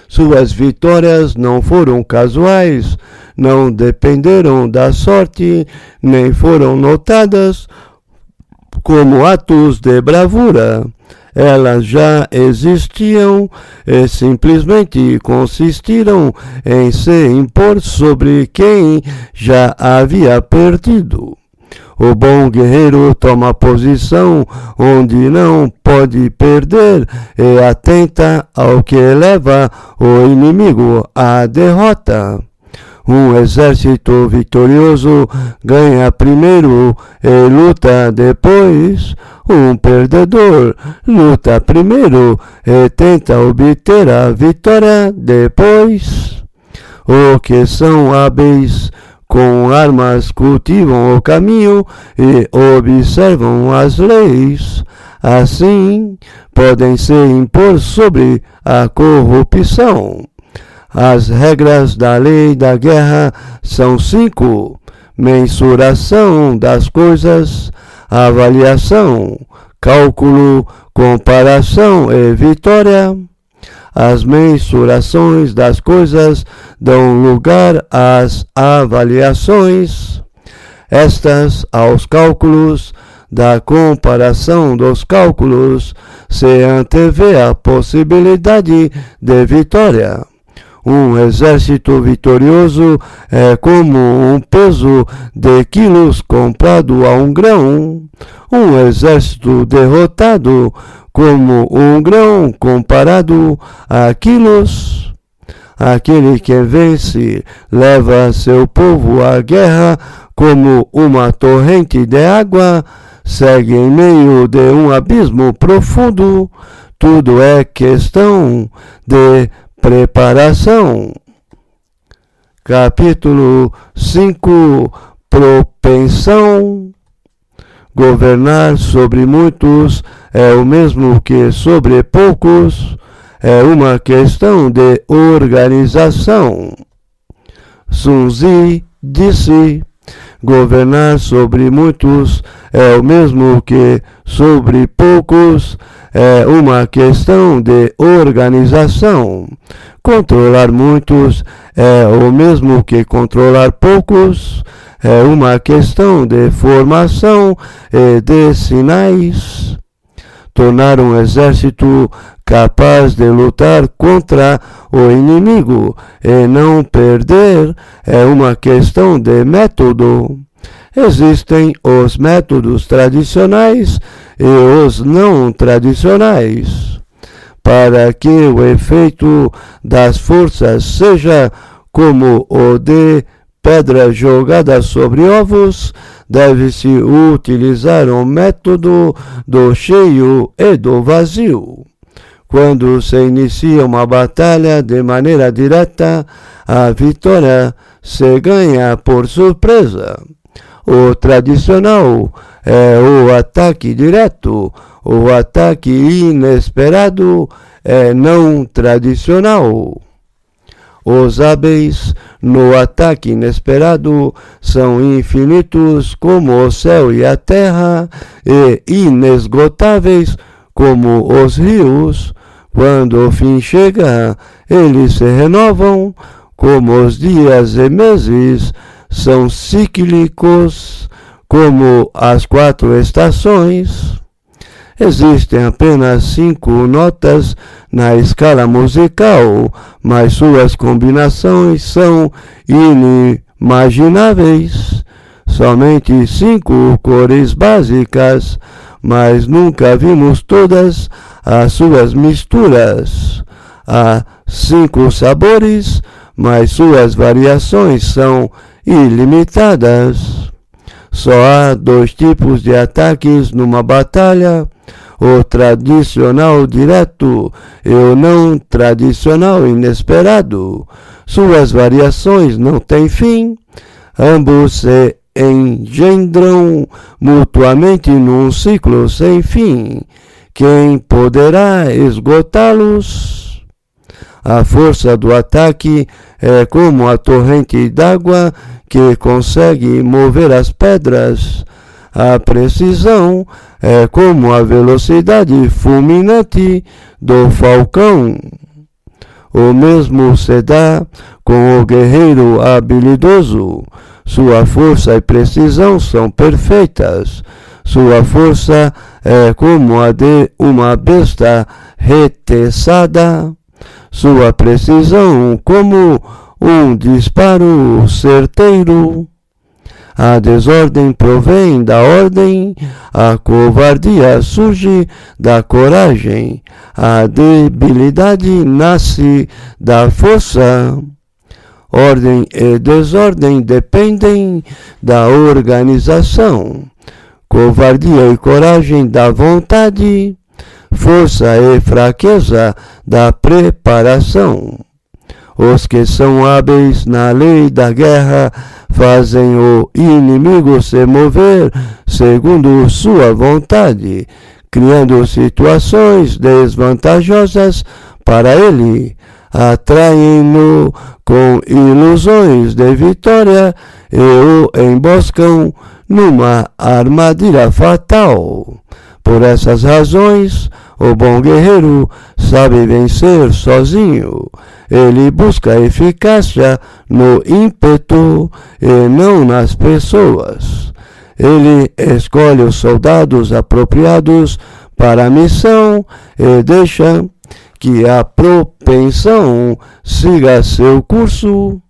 Suas vitórias não foram casuais, não dependeram da sorte, nem foram notadas como atos de bravura. Elas já existiam e simplesmente consistiram em se impor sobre quem já havia perdido. O bom guerreiro toma posição onde não pode perder e atenta ao que leva o inimigo à derrota. Um exército vitorioso ganha primeiro e luta depois. Um perdedor luta primeiro e tenta obter a vitória depois. O que são hábeis com armas cultivam o caminho e observam as leis. Assim, podem se impor sobre a corrupção. As regras da lei da guerra são 5: mensuração das coisas, avaliação, cálculo, comparação e vitória. As mensurações das coisas dão lugar às avaliações, estas aos cálculos. Da comparação dos cálculos se antevê a possibilidade de vitória. Um exército vitorioso é como um peso de quilos comprado a 1 grão. Um exército derrotado como 1 grão comparado a quilos. Aquele que vence leva seu povo à guerra como uma torrente de água, segue em meio de um abismo profundo. Tudo é questão de preparação. Capítulo 5. Propensão. Governar sobre muitos é o mesmo que sobre poucos. É uma questão de organização. Sun Tzu disse: governar sobre muitos é o mesmo que sobre poucos. É uma questão de organização. Controlar muitos é o mesmo que controlar poucos. É uma questão de formação e de sinais. Tornar um exército capaz de lutar contra o inimigo e não perder é uma questão de método. Existem os métodos tradicionais e os não tradicionais. Para que o efeito das forças seja como o de pedra jogada sobre ovos, deve-se utilizar o método do cheio e do vazio. Quando se inicia uma batalha de maneira direta, a vitória se ganha por surpresa. O tradicional é o ataque direto. O ataque inesperado é não tradicional. Os hábeis no ataque inesperado são infinitos como o céu e a terra e inesgotáveis como os rios. Quando o fim chega, eles se renovam, como os dias e meses são cíclicos, como as 4 estações. Existem apenas 5 notas na escala musical, mas suas combinações são inimagináveis. Somente 5 cores básicas, mas nunca vimos todas as suas misturas. Há 5 sabores, mas suas variações são ilimitadas. Só há 2 tipos de ataques numa batalha: o tradicional direto e o não tradicional inesperado. Suas variações não têm fim. Ambos se engendram mutuamente num ciclo sem fim. Quem poderá esgotá-los? A força do ataque é como a torrente d'água que consegue mover as pedras. A precisão é como a velocidade fulminante do falcão. O mesmo se dá com o guerreiro habilidoso. Sua força e precisão são perfeitas. Sua força é como a de uma besta reteçada. Sua precisão como um disparo certeiro. A desordem provém da ordem, a covardia surge da coragem, a debilidade nasce da força. Ordem e desordem dependem da organização, covardia e coragem da vontade, força e fraqueza da preparação. Os que são hábeis na lei da guerra fazem o inimigo se mover segundo sua vontade, criando situações desvantajosas para ele. Atraem-no com ilusões de vitória e o emboscam numa armadilha fatal. Por essas razões, o bom guerreiro sabe vencer sozinho. Ele busca eficácia no ímpeto e não nas pessoas. Ele escolhe os soldados apropriados para a missão e deixa que a propensão siga seu curso.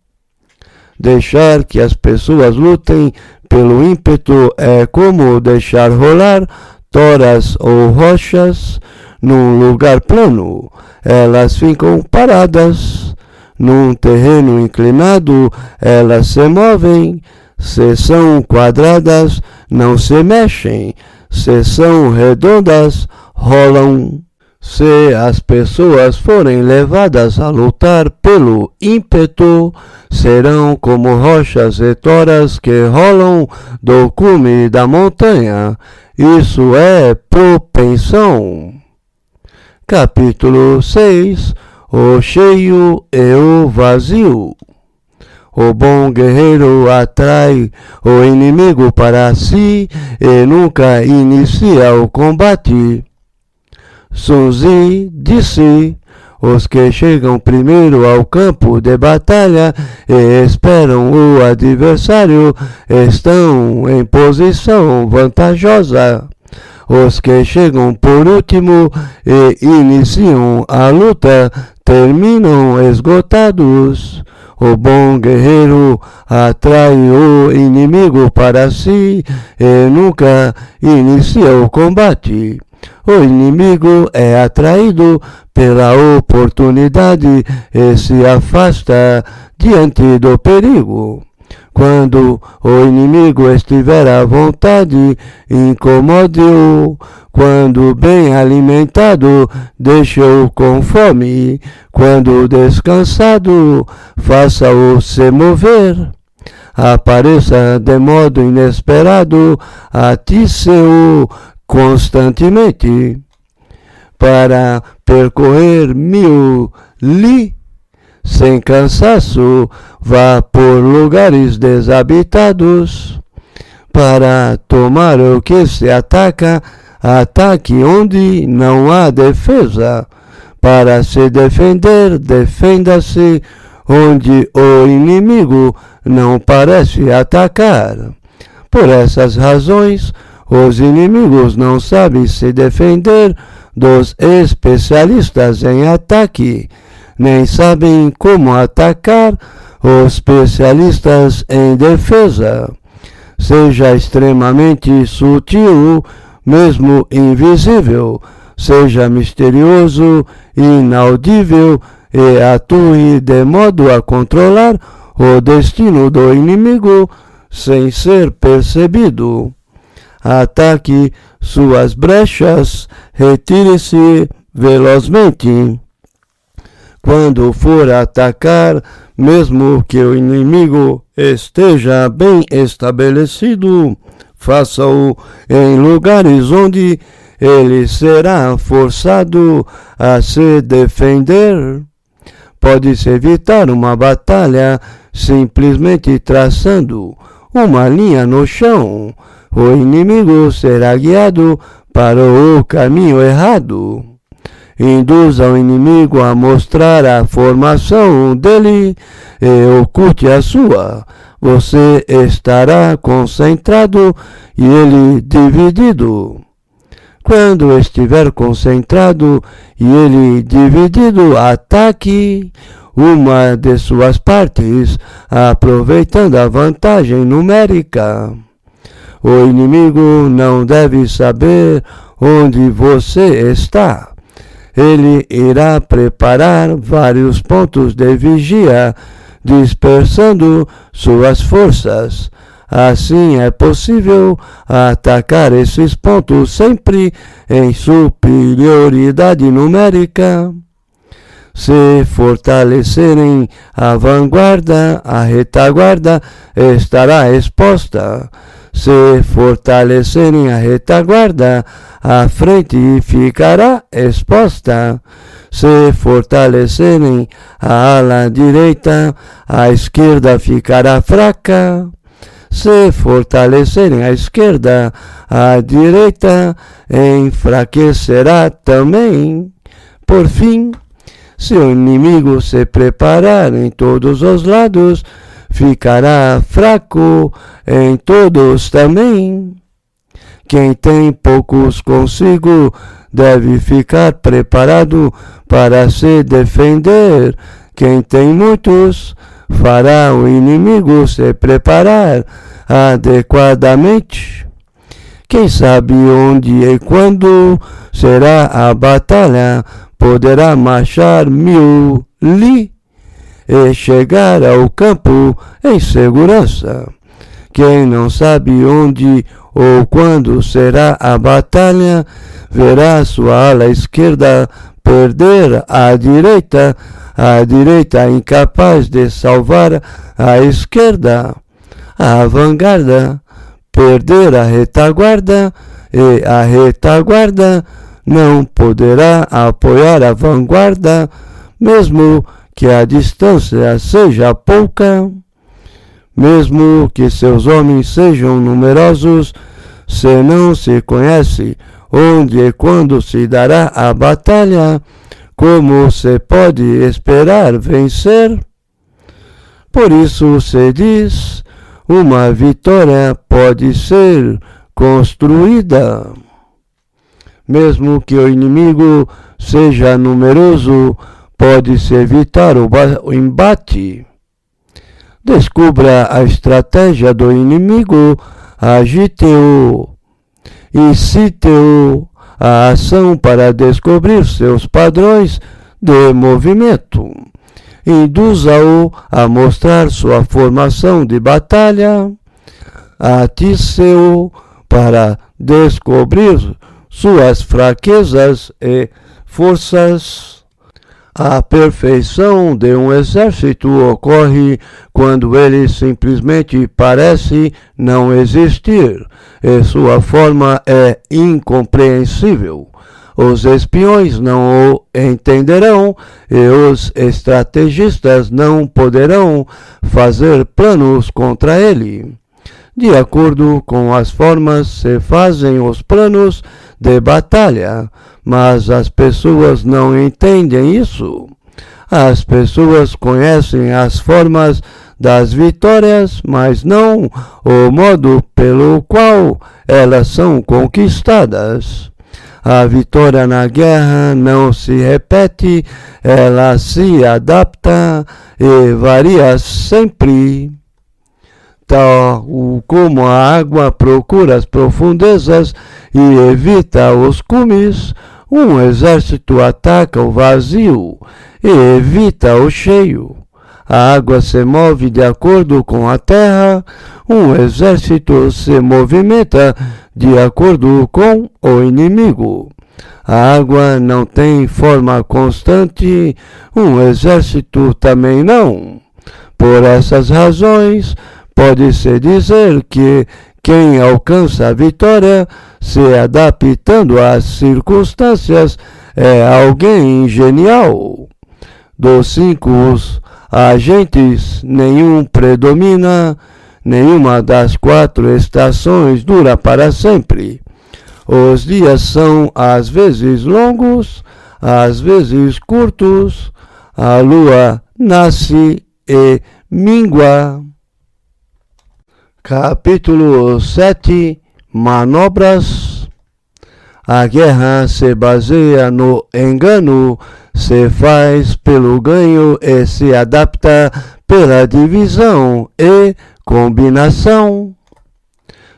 Deixar que as pessoas lutem pelo ímpeto é como deixar rolar toras ou rochas num lugar plano. Elas ficam paradas. Num terreno inclinado, elas se movem. Se são quadradas, não se mexem. Se são redondas, rolam. Se as pessoas forem levadas a lutar pelo ímpeto, serão como rochas e toras que rolam do cume da montanha. Isso é propensão. Capítulo 6. O cheio e o vazio. O bom guerreiro atrai o inimigo para si e nunca inicia o combate. Sun Tzu disse: os que chegam primeiro ao campo de batalha e esperam o adversário estão em posição vantajosa. Os que chegam por último e iniciam a luta terminam esgotados. O bom guerreiro atrai o inimigo para si e nunca inicia o combate. O inimigo é atraído pela oportunidade e se afasta diante do perigo. Quando o inimigo estiver à vontade, incomode-o. Quando bem alimentado, deixe-o com fome. Quando descansado, faça-o se mover. Apareça de modo inesperado, atice-o constantemente. Para percorrer 1000 li sem cansaço, vá por lugares desabitados. Para tomar o que se ataca, ataque onde não há defesa. Para se defender, defenda-se onde o inimigo não parece atacar. Por essas razões, os inimigos não sabem se defender dos especialistas em ataque, nem sabem como atacar os especialistas em defesa. Seja extremamente sutil, mesmo invisível, seja misterioso, inaudível e atue de modo a controlar o destino do inimigo sem ser percebido. Ataque suas brechas, retire-se velozmente. Quando for atacar, mesmo que o inimigo esteja bem estabelecido, faça-o em lugares onde ele será forçado a se defender. Pode-se evitar uma batalha simplesmente traçando uma linha no chão. O inimigo será guiado para o caminho errado. Induza o inimigo a mostrar a formação dele e oculte a sua. Você estará concentrado e ele dividido. Quando estiver concentrado e ele dividido, ataque uma de suas partes, aproveitando a vantagem numérica. O inimigo não deve saber onde você está. Ele irá preparar vários pontos de vigia, dispersando suas forças. Assim é possível atacar esses pontos sempre em superioridade numérica. Se fortalecerem a vanguarda, a retaguarda estará exposta. Se fortalecerem a retaguarda, a frente ficará exposta. Se fortalecerem a ala direita, a esquerda ficará fraca. Se fortalecerem a esquerda, a direita enfraquecerá também. Por fim, se o inimigo se preparar em todos os lados, ficará fraco em todos também. Quem tem poucos consigo deve ficar preparado para se defender. Quem tem muitos fará o inimigo se preparar adequadamente. Quem sabe onde e quando será a batalha, poderá marchar 1000 li e chegar ao campo em segurança. Quem não sabe onde ou quando será a batalha, verá sua ala esquerda perder a direita incapaz de salvar a esquerda, a vanguarda perder a retaguarda e a retaguarda não poderá apoiar a vanguarda, mesmo que a distância seja pouca. Mesmo que seus homens sejam numerosos, se não se conhece onde e quando se dará a batalha, como se pode esperar vencer? Por isso se diz, uma vitória pode ser construída. Mesmo que o inimigo seja numeroso, pode-se evitar o embate. Descubra a estratégia do inimigo, agite-o, incite-o à ação para descobrir seus padrões de movimento. Induza-o a mostrar sua formação de batalha. Atice-o para descobrir suas fraquezas e forças. A perfeição de um exército ocorre quando ele simplesmente parece não existir e sua forma é incompreensível. Os espiões não o entenderão e os estrategistas não poderão fazer planos contra ele. De acordo com as formas se fazem os planos de batalha, mas as pessoas não entendem isso. As pessoas conhecem as formas das vitórias, mas não o modo pelo qual elas são conquistadas. A vitória na guerra não se repete, ela se adapta e varia sempre. Tal como a água procura as profundezas e evita os cumes, um exército ataca o vazio e evita o cheio. A água se move de acordo com a terra, um exército se movimenta de acordo com o inimigo. A água não tem forma constante, um exército também não. Por essas razões, pode-se dizer que quem alcança a vitória, se adaptando às circunstâncias, é alguém genial. Dos 5 agentes, nenhum predomina, nenhuma das 4 estações dura para sempre. Os dias são às vezes longos, às vezes curtos, a lua nasce e mingua. Capítulo 7. Manobras. A guerra se baseia no engano, se faz pelo ganho e se adapta pela divisão e combinação.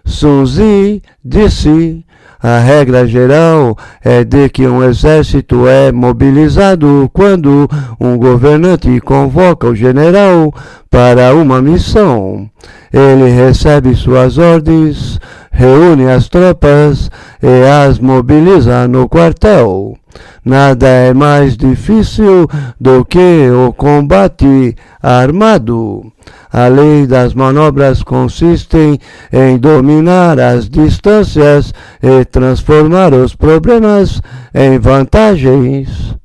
Sun Tzu disse: a regra geral é de que um exército é mobilizado quando um governante convoca o general para uma missão. Ele recebe suas ordens, reúne as tropas e as mobiliza no quartel. Nada é mais difícil do que o combate armado. A lei das manobras consiste em dominar as distâncias e transformar os problemas em vantagens.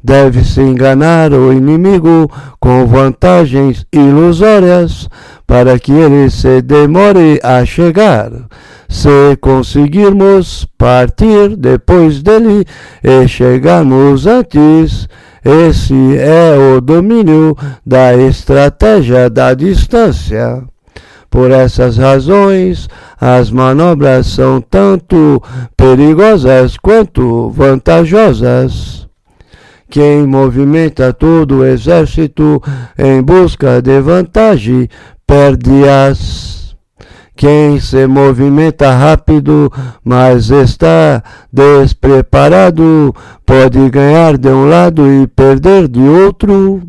Deve-se enganar o inimigo com vantagens ilusórias para que ele se demore a chegar. Se conseguirmos partir depois dele e chegarmos antes, esse é o domínio da estratégia da distância. Por essas razões, as manobras são tanto perigosas quanto vantajosas. Quem movimenta todo o exército em busca de vantagem, perde-as. Quem se movimenta rápido, mas está despreparado, pode ganhar de um lado e perder de outro.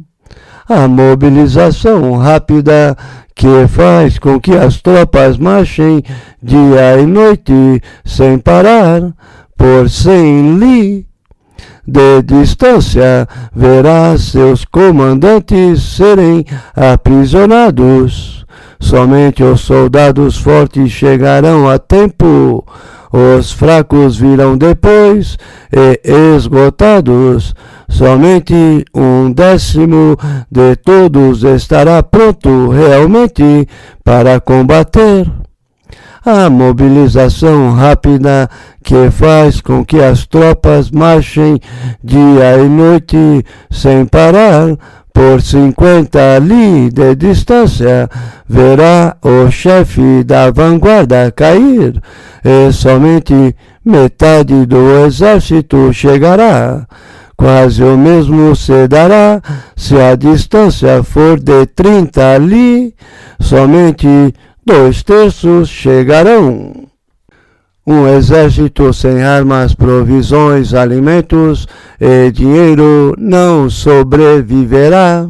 A mobilização rápida que faz com que as tropas marchem dia e noite sem parar, por 100 li de distância, verá seus comandantes serem aprisionados. Somente os soldados fortes chegarão a tempo. Os fracos virão depois e esgotados. Somente 1/10 de todos estará pronto realmente para combater. A mobilização rápida que faz com que as tropas marchem dia e noite sem parar, por 50 li de distância, verá o chefe da vanguarda cair, e somente metade do exército chegará. Quase o mesmo se dará se a distância for de 30 li, somente 2/3 chegarão. Um exército sem armas, provisões, alimentos e dinheiro não sobreviverá.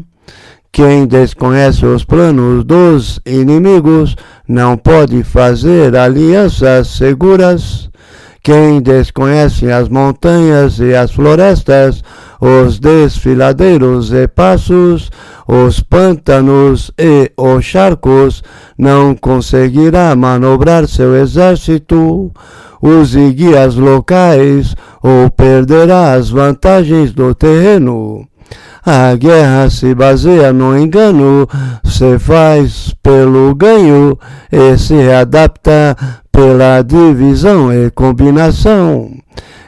Quem desconhece os planos dos inimigos não pode fazer alianças seguras. Quem desconhece as montanhas e as florestas, os desfiladeiros e passos, os pântanos e os charcos, não conseguirá manobrar seu exército. Use guias locais ou perderá as vantagens do terreno. A guerra se baseia no engano, se faz pelo ganho e se adapta pela divisão e combinação.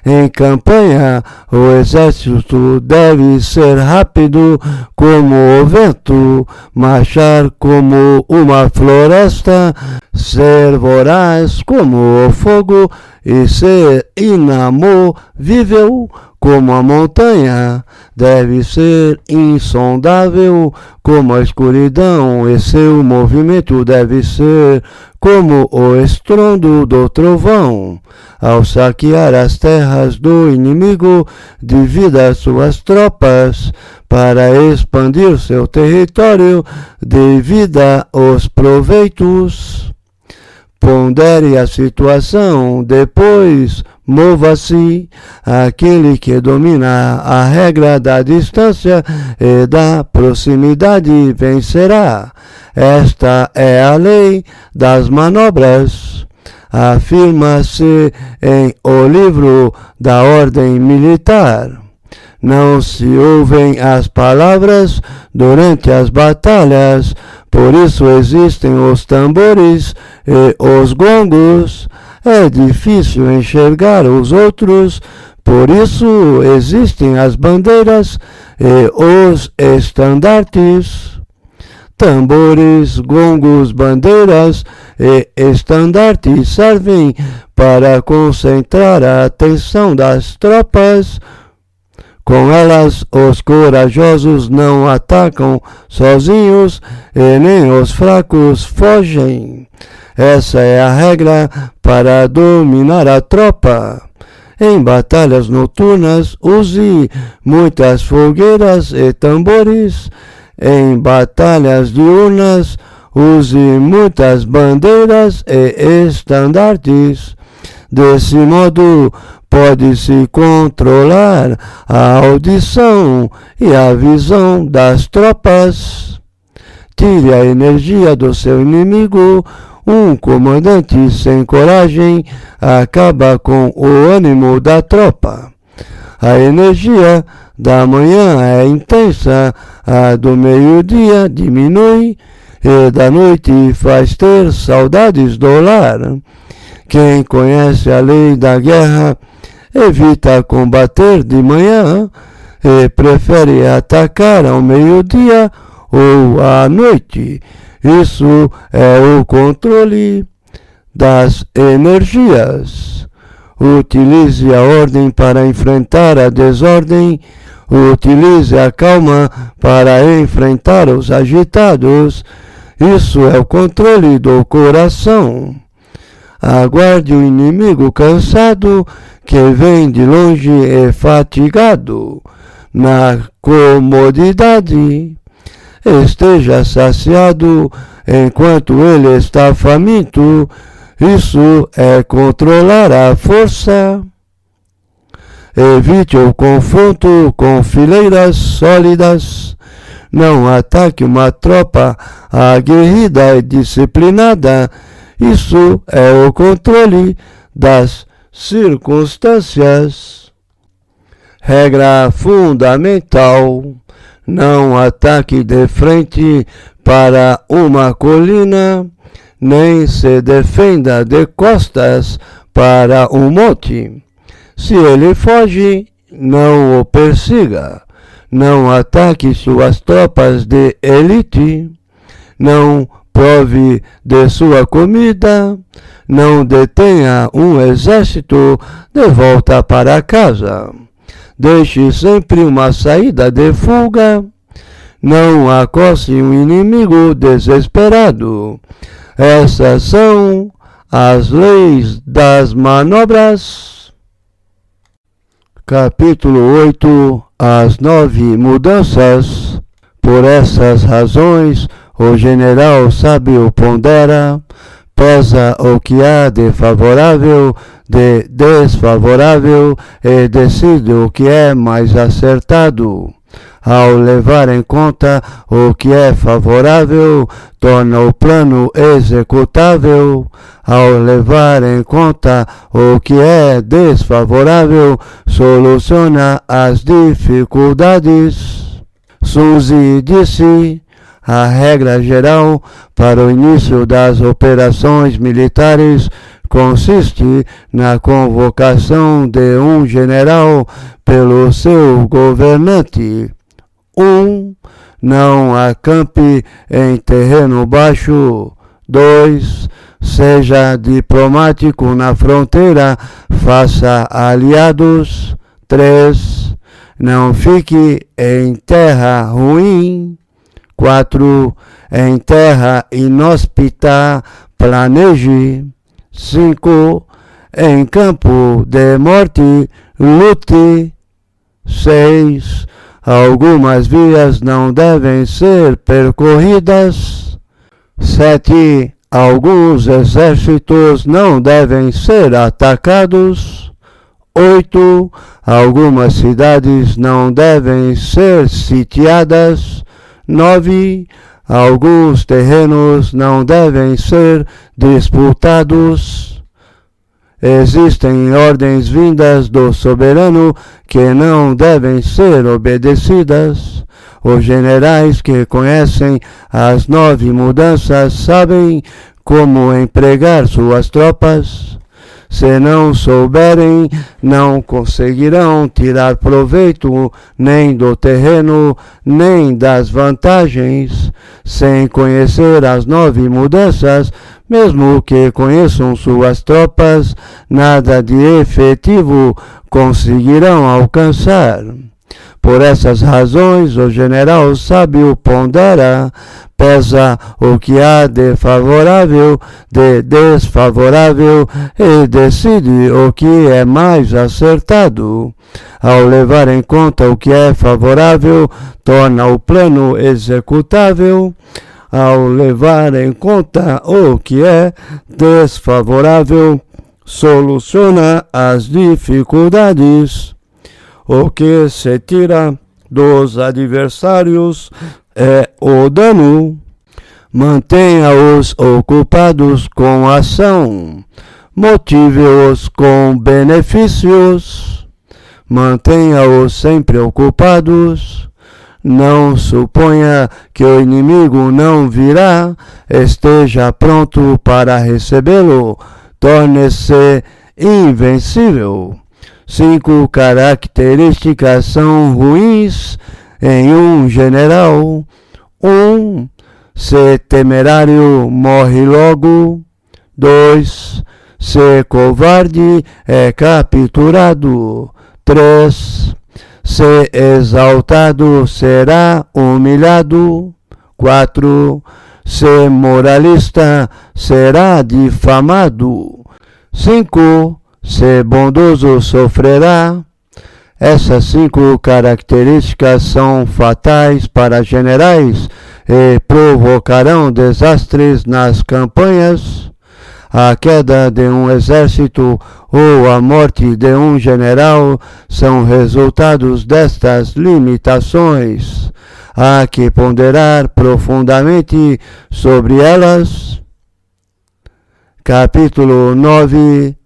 Em campanha, o exército deve ser rápido como o vento, marchar como uma floresta, ser voraz como o fogo e ser inamovível como a montanha. Deve ser insondável como a escuridão e seu movimento deve ser como o estrondo do trovão. Ao saquear as terras do inimigo, divida suas tropas para expandir seu território, divida os proveitos. Pondere a situação, depois mova-se. Aquele que domina a regra da distância e da proximidade vencerá. Esta é a lei das manobras. Afirma-se em O Livro da Ordem Militar. Não se ouvem as palavras durante as batalhas, por isso existem os tambores e os gongos. É difícil enxergar os outros, por isso existem as bandeiras e os estandartes. Tambores, gongos, bandeiras e estandartes servem para concentrar a atenção das tropas. Com elas, os corajosos não atacam sozinhos e nem os fracos fogem. Essa é a regra para dominar a tropa. Em batalhas noturnas, use muitas fogueiras e tambores. Em batalhas diurnas, use muitas bandeiras e estandartes. Desse modo, pode-se controlar a audição e a visão das tropas. Tire a energia do seu inimigo. Um comandante sem coragem acaba com o ânimo da tropa. A energia da manhã é intensa, a do meio-dia diminui, e da noite faz ter saudades do lar. Quem conhece a lei da guerra evita combater de manhã e prefere atacar ao meio-dia ou à noite. Isso é o controle das energias. Utilize a ordem para enfrentar a desordem. Utilize a calma para enfrentar os agitados. Isso é o controle do coração. Aguarde o inimigo cansado que vem de longe e fatigado. Na comodidade, esteja saciado enquanto ele está faminto. Isso é controlar a força. Evite o confronto com fileiras sólidas. Não ataque uma tropa aguerrida e disciplinada. Isso é o controle das circunstâncias. Regra fundamental: não ataque de frente para uma colina, nem se defenda de costas para um monte. Se ele foge, não o persiga. Não ataque suas tropas de elite. Não prove de sua comida. Não detenha um exército de volta para casa. Deixe sempre uma saída de fuga. Não acosse um inimigo desesperado. Essas são as leis das manobras. Capítulo 8. As 9 mudanças. Por essas razões, o general sábio pondera, pesa o que há de favorável, de desfavorável e decide o que é mais acertado. Ao levar em conta o que é favorável, torna o plano executável. Ao levar em conta o que é desfavorável, soluciona as dificuldades. Sun Tzu disse: a regra geral para o início das operações militares consiste na convocação de um general pelo seu governante. 1. Não acampe em terreno baixo. 2. Seja diplomático na fronteira, faça aliados. 3. Não fique em terra ruim. 4. Em terra inóspita, planeje. 5. Em campo de morte, lute. 6. Algumas vias não devem ser percorridas. 7. Alguns exércitos não devem ser atacados. 8. Algumas cidades não devem ser sitiadas. 9. Alguns terrenos não devem ser disputados. Existem ordens vindas do soberano que não devem ser obedecidas. Os generais que conhecem as 9 mudanças sabem como empregar suas tropas. Se não souberem, não conseguirão tirar proveito nem do terreno, nem das vantagens. Sem conhecer as 9 mudanças, mesmo que conheçam suas tropas, nada de efetivo conseguirão alcançar. Por essas razões, o general sábio pondera, pesa o que há de favorável, de desfavorável e decide o que é mais acertado. Ao levar em conta o que é favorável, torna o plano executável. Ao levar em conta o que é desfavorável, soluciona as dificuldades. O que se tira dos adversários é o dano. Mantenha-os ocupados com ação. Motive-os com benefícios. Mantenha-os sempre ocupados. Não suponha que o inimigo não virá. Esteja pronto para recebê-lo. Torne-se invencível. 5 características são ruins em um general. 1. Ser temerário morre logo. 2. Ser covarde é capturado. 3. Ser exaltado será humilhado. 4. Ser moralista será difamado. 5. Ser bondoso sofrerá. Essas 5 características são fatais para generais e provocarão desastres nas campanhas. A queda de um exército ou a morte de um general são resultados destas limitações. Há que ponderar profundamente sobre elas. Capítulo 9.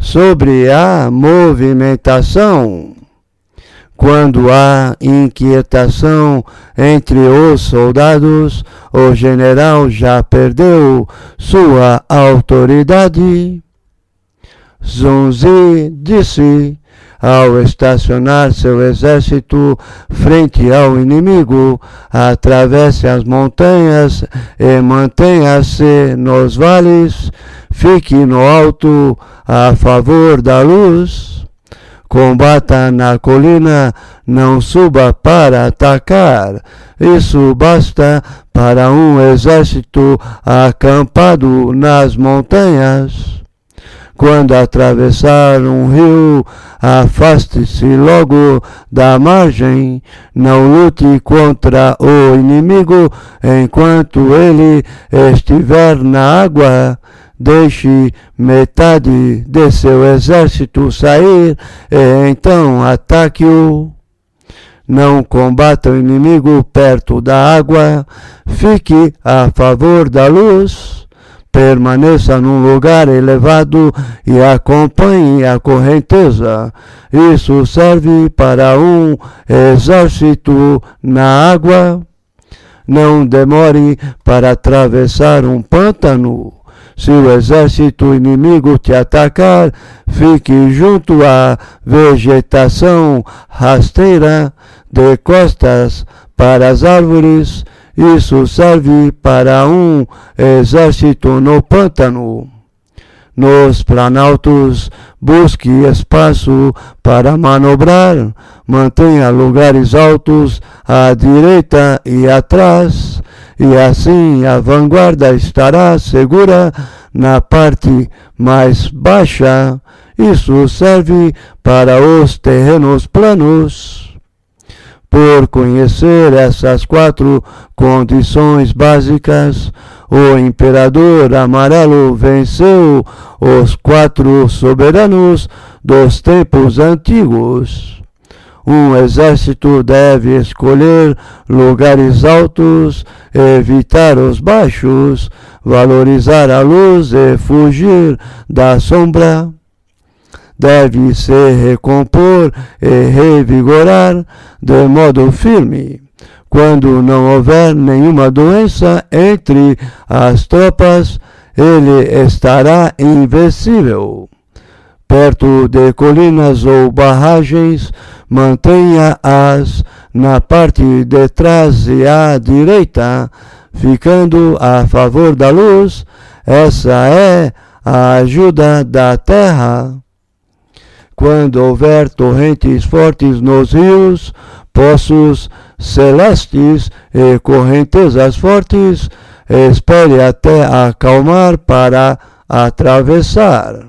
Sobre a movimentação. Quando há inquietação entre os soldados, o general já perdeu sua autoridade. Zunzi disse, ao estacionar seu exército frente ao inimigo, atravesse as montanhas e mantenha-se nos vales, fique no alto a favor da luz. Combata na colina, não suba para atacar. Isso basta para um exército acampado nas montanhas. Quando atravessar um rio, afaste-se logo da margem. Não lute contra o inimigo enquanto ele estiver na água. Deixe metade de seu exército sair e então ataque-o. Não combata o inimigo perto da água. Fique a favor da luz. Permaneça num lugar elevado e acompanhe a correnteza. Isso serve para um exército na água. Não demore para atravessar um pântano. Se o exército inimigo te atacar, fique junto à vegetação rasteira, de costas para as árvores. Isso serve para um exército no pântano. Nos planaltos, busque espaço para manobrar. Mantenha lugares altos à direita e atrás. E assim a vanguarda estará segura na parte mais baixa. Isso serve para os terrenos planos. Por conhecer essas 4 condições básicas, o imperador amarelo venceu os 4 soberanos dos tempos antigos. Um exército deve escolher lugares altos, evitar os baixos, valorizar a luz e fugir da sombra. Deve se recompor e revigorar de modo firme. Quando não houver nenhuma doença entre as tropas, ele estará invencível. Perto de colinas ou barragens, mantenha-as na parte de trás e à direita, ficando a favor da luz. Essa é a ajuda da terra. Quando houver torrentes fortes nos rios, poços celestes e correntezas fortes, espere até acalmar para atravessar.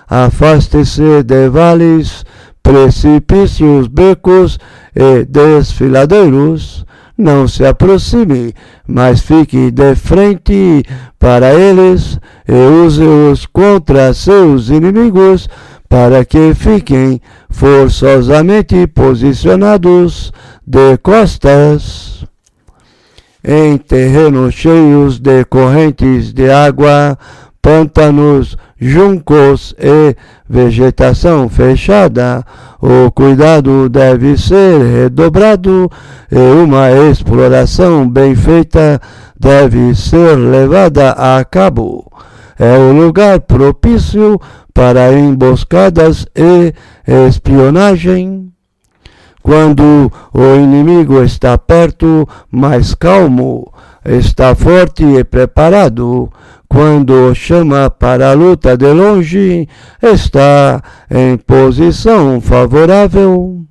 Afaste-se de vales, precipícios, becos e desfiladeiros. não se aproxime, mas fique de frente para eles e use-os contra seus inimigos, para que fiquem forçosamente posicionados de costas. Em terrenos cheios de correntes de água, pântanos, juncos e vegetação fechada, o cuidado deve ser redobrado e uma exploração bem feita deve ser levada a cabo. É o lugar propício para emboscadas e espionagem. Quando o inimigo está perto, mais calmo, está forte e preparado. Quando chama para a luta de longe, está em posição favorável.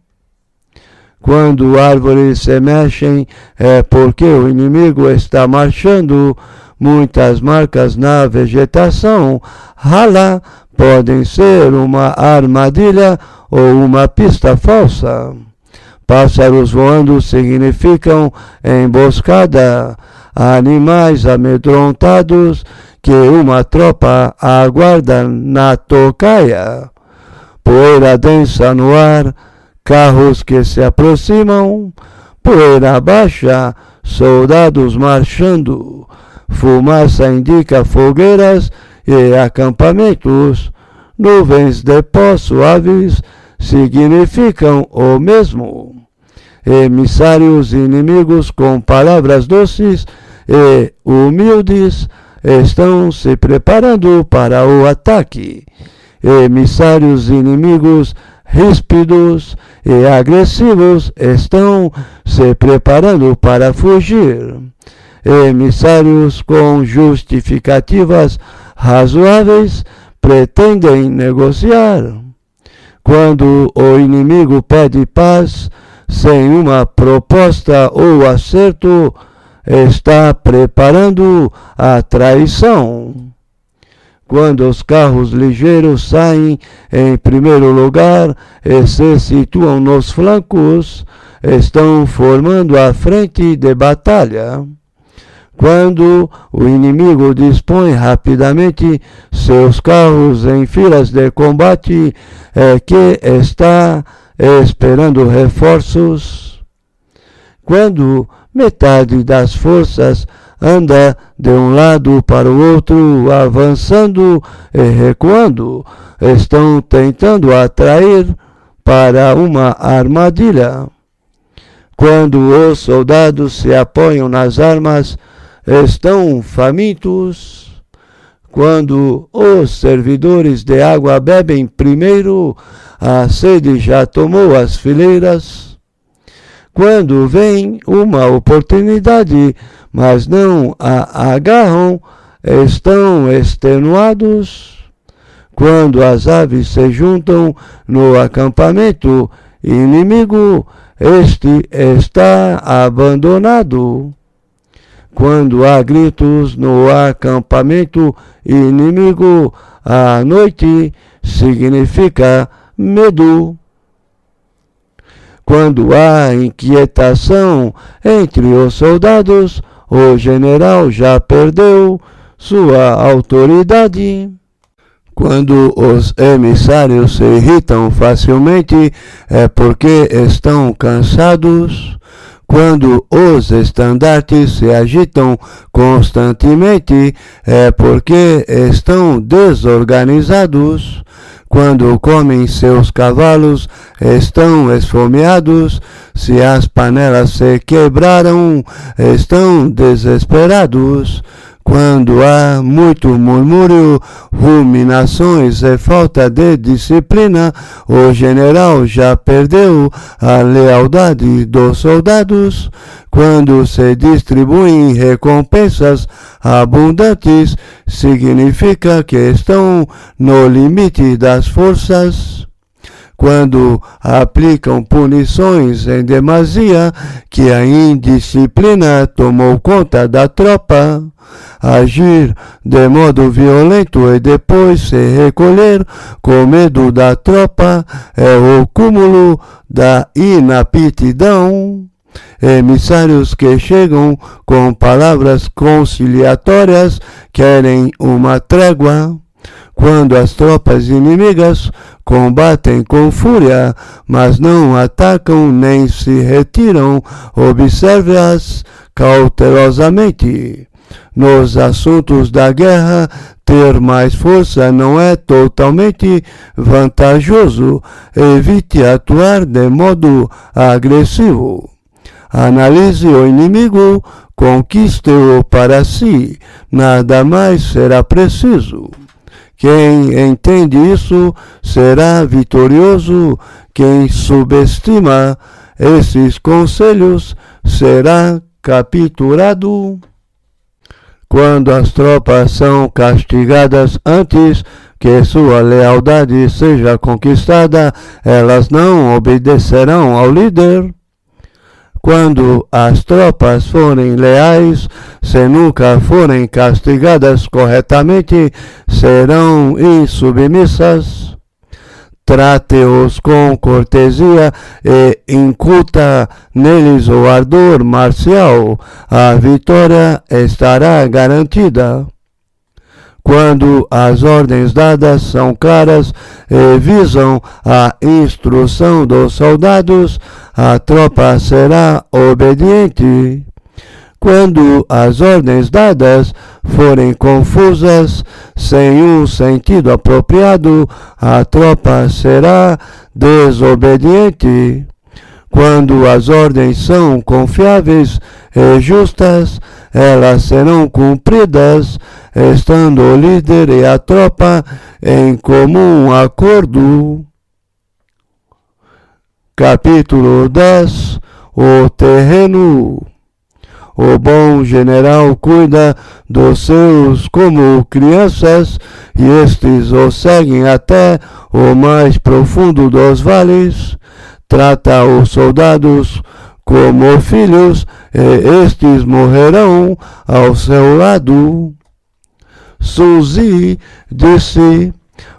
Quando árvores se mexem, é porque o inimigo está marchando. Muitas marcas na vegetação rala podem ser uma armadilha ou uma pista falsa. Pássaros voando significam emboscada. Animais amedrontados que uma tropa aguarda na tocaia. Poeira densa no ar, carros que se aproximam. Poeira baixa, soldados marchando. Fumaça indica fogueiras e acampamentos. Nuvens de pó suaves significam o mesmo. Emissários inimigos com palavras doces e humildes estão se preparando para o ataque. Emissários inimigos ríspidos e agressivos estão se preparando para fugir. Emissários com justificativas razoáveis pretendem negociar. Quando o inimigo pede paz, sem uma proposta ou acerto, está preparando a traição. Quando os carros ligeiros saem em primeiro lugar e se situam nos flancos, estão formando a frente de batalha. Quando o inimigo dispõe rapidamente seus carros em filas de combate, é que está esperando reforços. Quando metade das forças anda de um lado para o outro, avançando e recuando, estão tentando atrair para uma armadilha. Quando os soldados se apoiam nas armas, estão famintos. Quando os servidores de água bebem primeiro, a sede já tomou as fileiras. Quando vem uma oportunidade, mas não a agarram, estão extenuados. Quando as aves se juntam no acampamento inimigo, este está abandonado. Quando há gritos no acampamento inimigo à noite, significa medo. Quando há inquietação entre os soldados, o general já perdeu sua autoridade. Quando os emissários se irritam facilmente, é porque estão cansados. Quando os estandartes se agitam constantemente, é porque estão desorganizados. Quando comem seus cavalos, estão esfomeados. Se as panelas se quebraram, estão desesperados. Quando há muito murmúrio, ruminações e falta de disciplina, o general já perdeu a lealdade dos soldados. Quando se distribuem recompensas abundantes, significa que estão no limite das forças. Quando aplicam punições em demasia, que a indisciplina tomou conta da tropa. Agir de modo violento e depois se recolher com medo da tropa é o cúmulo da inaptidão. Emissários que chegam com palavras conciliatórias querem uma trégua. Quando as tropas inimigas combatem com fúria, mas não atacam nem se retiram, observe-as cautelosamente. Nos assuntos da guerra, ter mais força não é totalmente vantajoso. Evite atuar de modo agressivo. Analise o inimigo, conquiste-o para si. Nada mais será preciso. Quem entende isso será vitorioso. Quem subestima esses conselhos será capturado. Quando as tropas são castigadas antes que sua lealdade seja conquistada, elas não obedecerão ao líder. Quando as tropas forem leais, se nunca forem castigadas corretamente, serão insubmissas. Trate-os com cortesia e incuta neles o ardor marcial. A vitória estará garantida. Quando as ordens dadas são claras e visam a instrução dos soldados, a tropa será obediente. Quando as ordens dadas forem confusas, sem um sentido apropriado, a tropa será desobediente. Quando as ordens são confiáveis e justas, elas serão cumpridas, estando o líder e a tropa em comum acordo. Capítulo 10. O terreno. O bom general cuida dos seus como crianças, e estes o seguem até o mais profundo dos vales. Trata os soldados como filhos, e estes morrerão ao seu lado. Suzy disse: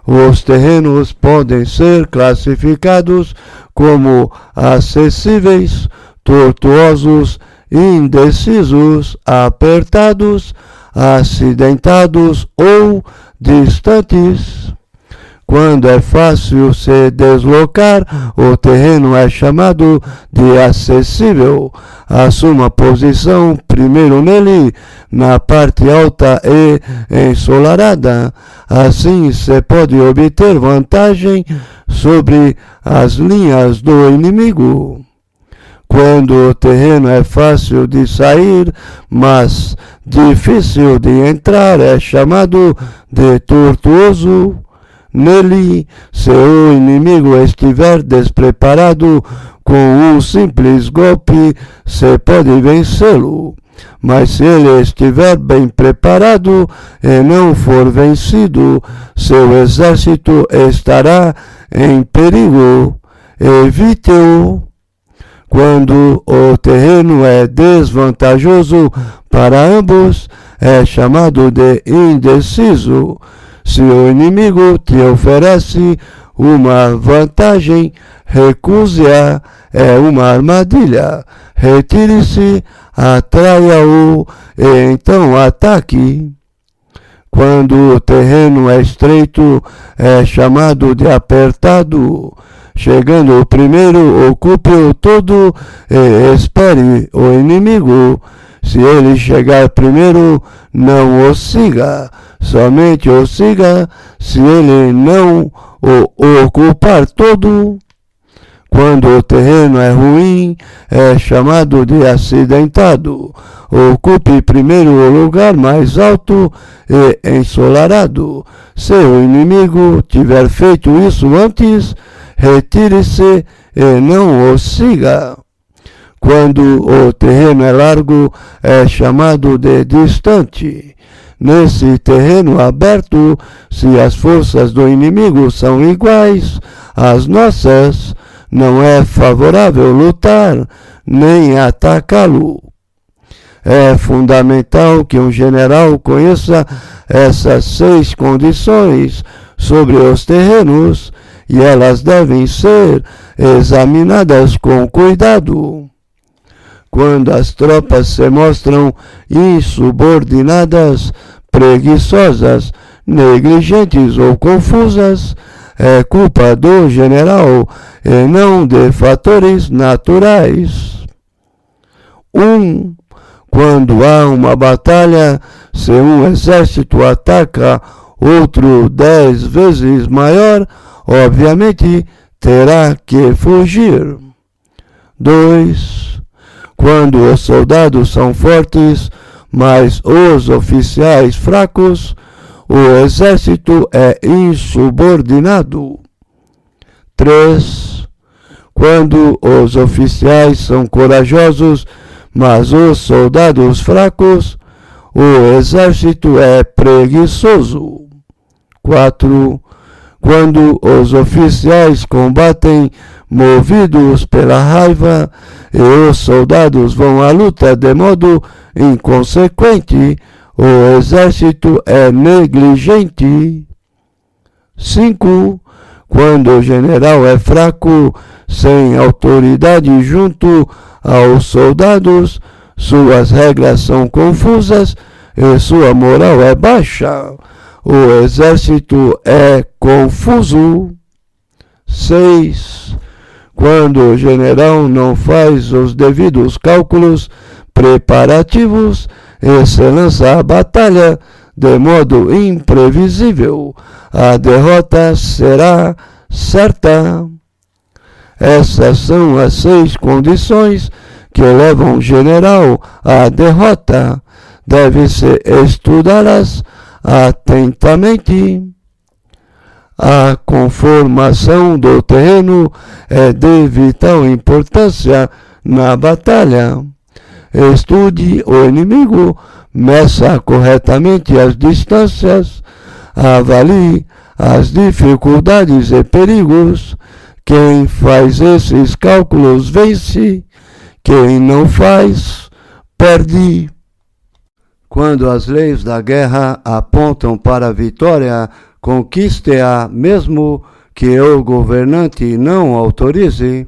os terrenos podem ser classificados como acessíveis, tortuosos, indecisos, apertados, acidentados ou distantes. Quando é fácil se deslocar, o terreno é chamado de acessível. Assuma posição primeiro nele, na parte alta e ensolarada. Assim se pode obter vantagem sobre as linhas do inimigo. Quando o terreno é fácil de sair, mas difícil de entrar, é chamado de tortuoso. Nele, se o inimigo estiver despreparado, com um simples golpe se pode vencê-lo. Mas se ele estiver bem preparado e não for vencido, seu exército estará em perigo. Evite-o. Quando o terreno é desvantajoso para ambos, é chamado de indeciso. Se o inimigo te oferece uma vantagem, recuse-a, é uma armadilha. Retire-se, atraia-o e então ataque. Quando o terreno é estreito, é chamado de apertado. Chegando o primeiro, ocupe-o todo e espere o inimigo. Se ele chegar primeiro, não o siga. Somente o siga se ele não o ocupar todo. Quando o terreno é ruim, é chamado de acidentado. Ocupe primeiro o lugar mais alto e ensolarado. Se o inimigo tiver feito isso antes, retire-se e não o siga. Quando o terreno é largo, é chamado de distante. Nesse terreno aberto, se as forças do inimigo são iguais às nossas, não é favorável lutar, nem atacá-lo. É fundamental que um general conheça essas 6 condições sobre os terrenos, e elas devem ser examinadas com cuidado. quando as tropas se mostram insubordinadas, preguiçosas, negligentes ou confusas, é culpa do general e não de fatores naturais. 1. Quando há uma batalha, se um exército ataca outro 10 vezes maior, obviamente terá que fugir. 2. Quando os soldados são fortes, mas os oficiais fracos, o exército é insubordinado. 3. Quando os oficiais são corajosos, mas os soldados fracos, o exército é preguiçoso. 4. Quando os oficiais combatem movidos pela raiva e os soldados vão à luta de modo inconsequente, o exército é negligente. 5. Quando o general é fraco, sem autoridade junto aos soldados, suas regras são confusas e sua moral é baixa. O exército é confuso. 6. Quando o general não faz os devidos cálculos preparativos e se lança à batalha de modo imprevisível, a derrota será certa. Essas são as 6 condições que levam o general à derrota. Deve-se estudá-las atentamente. A conformação do terreno é de vital importância na batalha. Estude o inimigo, meça corretamente as distâncias, avalie as dificuldades e perigos. Quem faz esses cálculos vence, quem não faz, perde. Quando as leis da guerra apontam para a vitória, conquiste-a mesmo que o governante não autorize.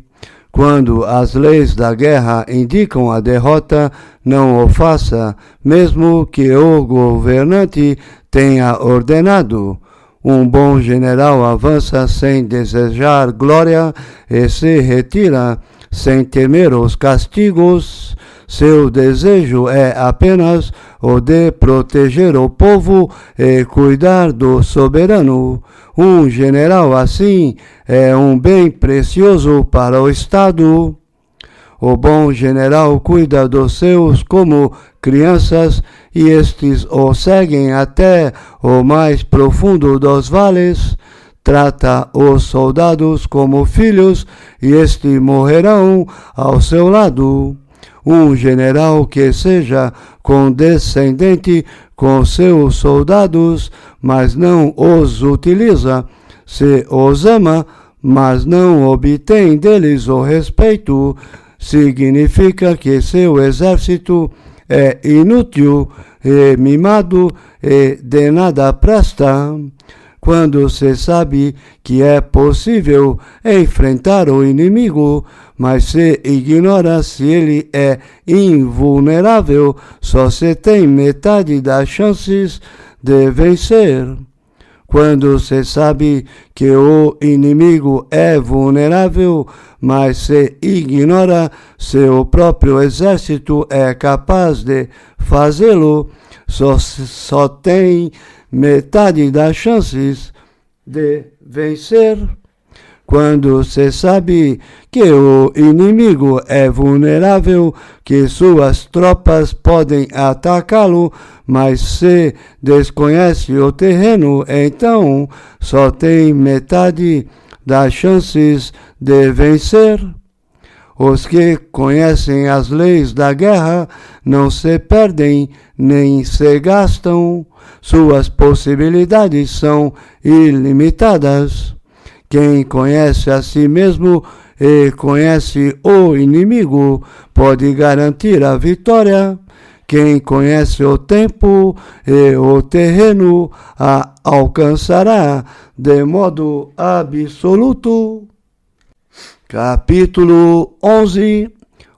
Quando as leis da guerra indicam a derrota, não o faça, mesmo que o governante tenha ordenado. Um bom general avança sem desejar glória e se retira sem temer os castigos. Seu desejo é apenas o de proteger o povo e cuidar do soberano. Um general assim é um bem precioso para o Estado. O bom general cuida dos seus como crianças e estes o seguem até o mais profundo dos vales. Trata os soldados como filhos e estes morrerão ao seu lado. Um general que seja condescendente com seus soldados, mas não os utiliza, se os ama, mas não obtém deles o respeito, significa que seu exército é inútil e mimado e de nada presta. Quando se sabe que é possível enfrentar o inimigo, mas se ignora se ele é invulnerável, só se tem metade das chances de vencer. Quando se sabe que o inimigo é vulnerável, mas se ignora se o próprio exército é capaz de fazê-lo, só tem metade das chances de vencer. Quando se sabe que o inimigo é vulnerável, que suas tropas podem atacá-lo, mas se desconhece o terreno, então só tem metade das chances de vencer. Os que conhecem as leis da guerra não se perdem nem se gastam. Suas possibilidades são ilimitadas. Quem conhece a si mesmo e conhece o inimigo pode garantir a vitória. Quem conhece o tempo e o terreno a alcançará de modo absoluto. Capítulo 11.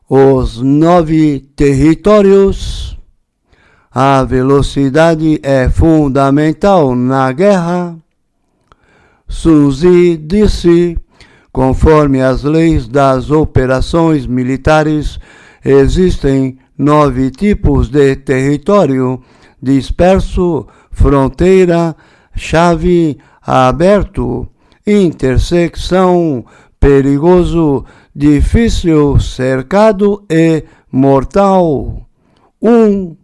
os 9 territórios. A velocidade é fundamental na guerra. Sun Tzu disse: conforme as leis das operações militares, existem 9 tipos de território: disperso, fronteira, chave, aberto, intersecção, perigoso, difícil, cercado e mortal. 1.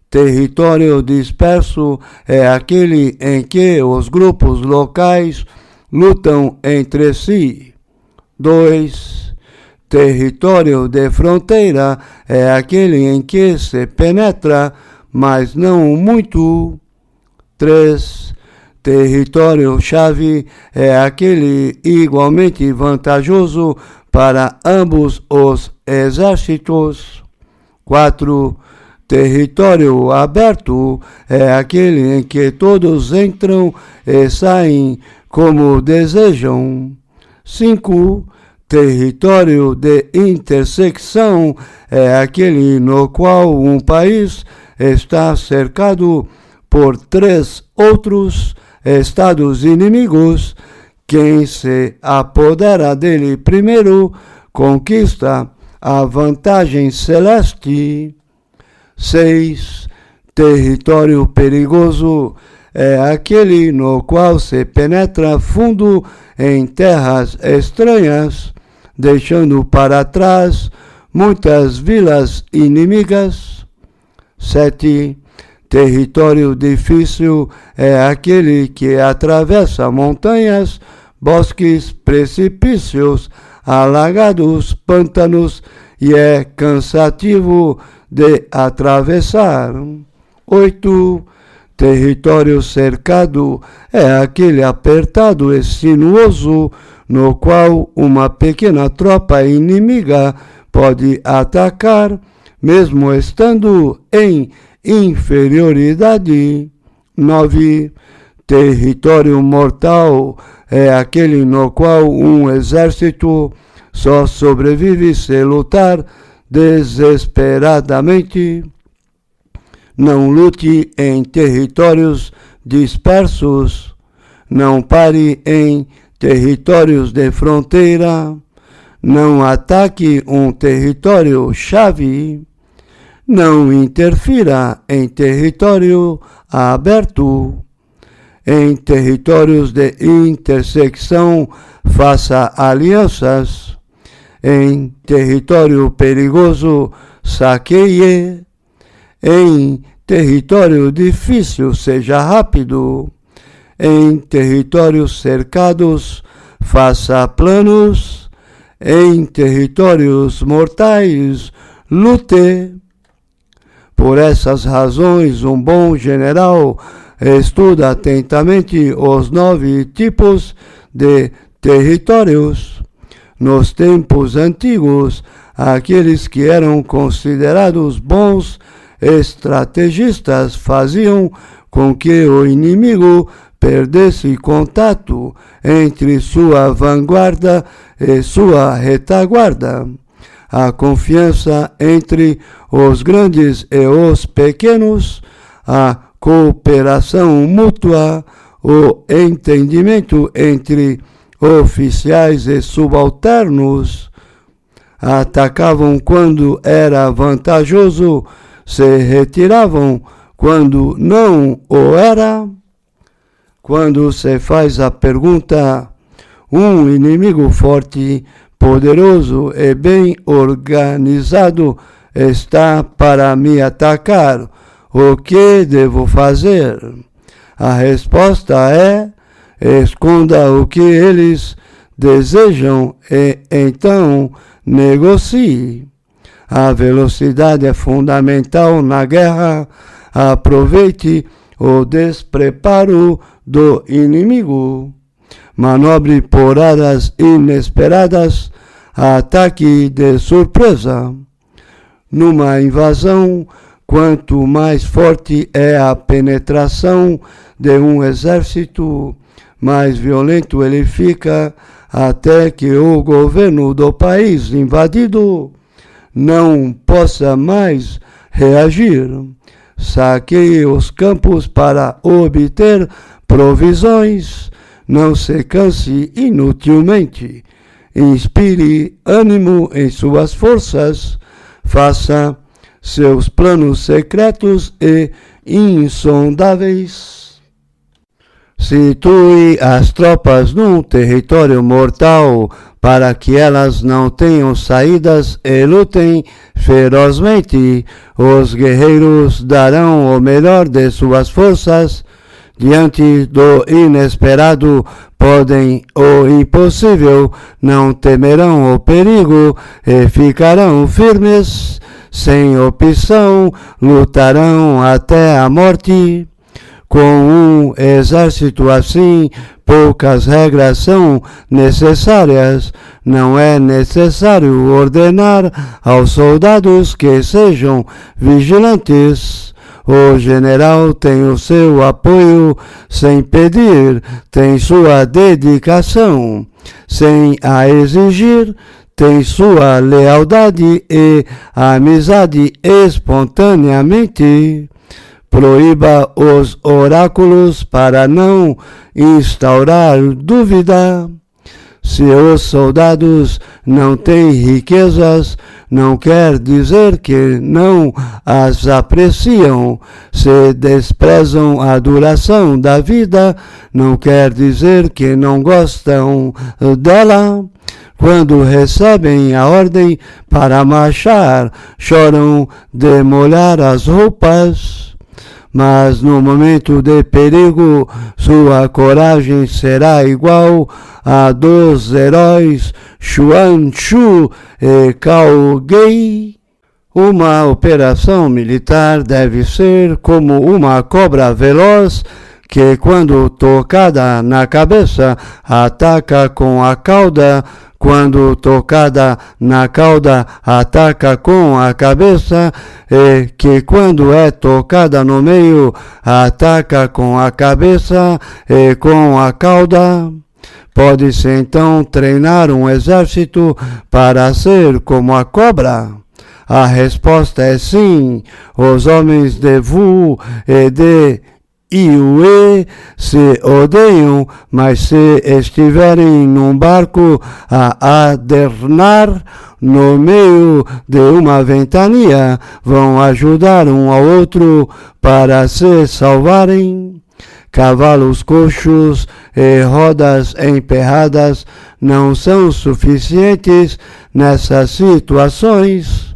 Território disperso é aquele em que os grupos locais lutam entre si. 2. Território de fronteira é aquele em que se penetra, mas não muito. 3. Território-chave é aquele igualmente vantajoso para ambos os exércitos. 4. Território aberto é aquele em que todos entram e saem como desejam. 5. Território de intersecção é aquele no qual um país está cercado por 3 outros estados inimigos. Quem se apodera dele primeiro conquista a vantagem celeste. 6. Território perigoso é aquele no qual se penetra fundo em terras estranhas, deixando para trás muitas vilas inimigas. 7. Território difícil é aquele que atravessa montanhas, bosques, precipícios, alagados, pântanos e é cansativo de atravessar. 8. Território cercado é aquele apertado e sinuoso no qual uma pequena tropa inimiga pode atacar, mesmo estando em inferioridade. 9. Território mortal é aquele no qual um exército só sobrevive se lutar desesperadamente. Não lute em territórios dispersos. Não pare em territórios de fronteira. Não ataque um território-chave. Não interfira em território aberto. Em territórios de intersecção, faça alianças. Em território perigoso, saqueie. Em território difícil, seja rápido. Em territórios cercados, faça planos. Em territórios mortais, lute. Por essas razões, um bom general estuda atentamente os 9 tipos de territórios. Nos tempos antigos, aqueles que eram considerados bons estrategistas faziam com que o inimigo perdesse contato entre sua vanguarda e sua retaguarda. A confiança entre os grandes e os pequenos, a cooperação mútua, o entendimento entre oficiais e subalternos, atacavam quando era vantajoso, se retiravam quando não o era. Quando se faz a pergunta, um inimigo forte, poderoso e bem organizado está para me atacar, o que devo fazer? A resposta é: esconda o que eles desejam e então negocie. A velocidade é fundamental na guerra. Aproveite o despreparo do inimigo. Manobre por áreas inesperadas. Ataque de surpresa. Numa invasão, quanto mais forte é a penetração de um exército, mais violento ele fica, até que o governo do país invadido não possa mais reagir. Saqueie os campos para obter provisões. Não se canse inutilmente. Inspire ânimo em suas forças. Faça seus planos secretos e insondáveis. Situe as tropas num território mortal para que elas não tenham saídas e lutem ferozmente. Os guerreiros darão o melhor de suas forças. Diante do inesperado, podem o impossível, não temerão o perigo e ficarão firmes. Sem opção, lutarão até a morte. Com um exército assim, poucas regras são necessárias. Não é necessário ordenar aos soldados que sejam vigilantes. O general tem o seu apoio sem pedir, tem sua dedicação sem a exigir, tem sua lealdade e amizade espontaneamente. Proíba os oráculos para não instaurar dúvida. Se os soldados não têm riquezas, não quer dizer que não as apreciam. Se desprezam a duração da vida, não quer dizer que não gostam dela. Quando recebem a ordem para marchar, choram de molhar as roupas. Mas no momento de perigo, sua coragem será igual à dos heróis Xuan Chu e Cao Gei. Uma operação militar deve ser como uma cobra veloz que, quando tocada na cabeça, ataca com a cauda. Quando tocada na cauda, ataca com a cabeça, e que quando é tocada no meio, ataca com a cabeça e com a cauda. Pode-se então treinar um exército para ser como a cobra? A resposta é sim. Os homens de Wu e de Yue se odeiam, mas se estiverem num barco a adernar no meio de uma ventania, vão ajudar um ao outro para se salvarem. Cavalos coxos e rodas emperradas não são suficientes nessas situações.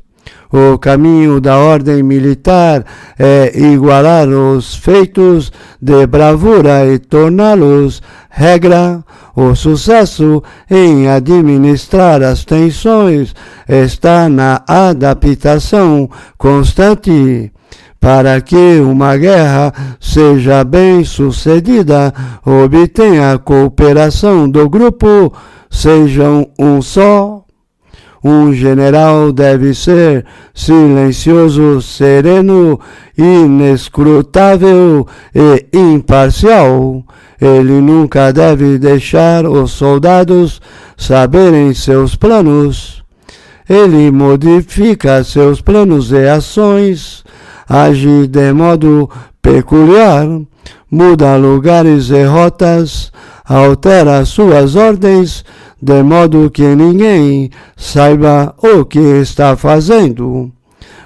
O caminho da ordem militar é igualar os feitos de bravura e torná-los regra. O sucesso em administrar as tensões está na adaptação constante. Para que uma guerra seja bem sucedida, obtenha a cooperação do grupo, sejam um só. Um general deve ser silencioso, sereno, inescrutável e imparcial. Ele nunca deve deixar os soldados saberem seus planos. Ele modifica seus planos e ações, age de modo peculiar, muda lugares e rotas, altera suas ordens, de modo que ninguém saiba o que está fazendo.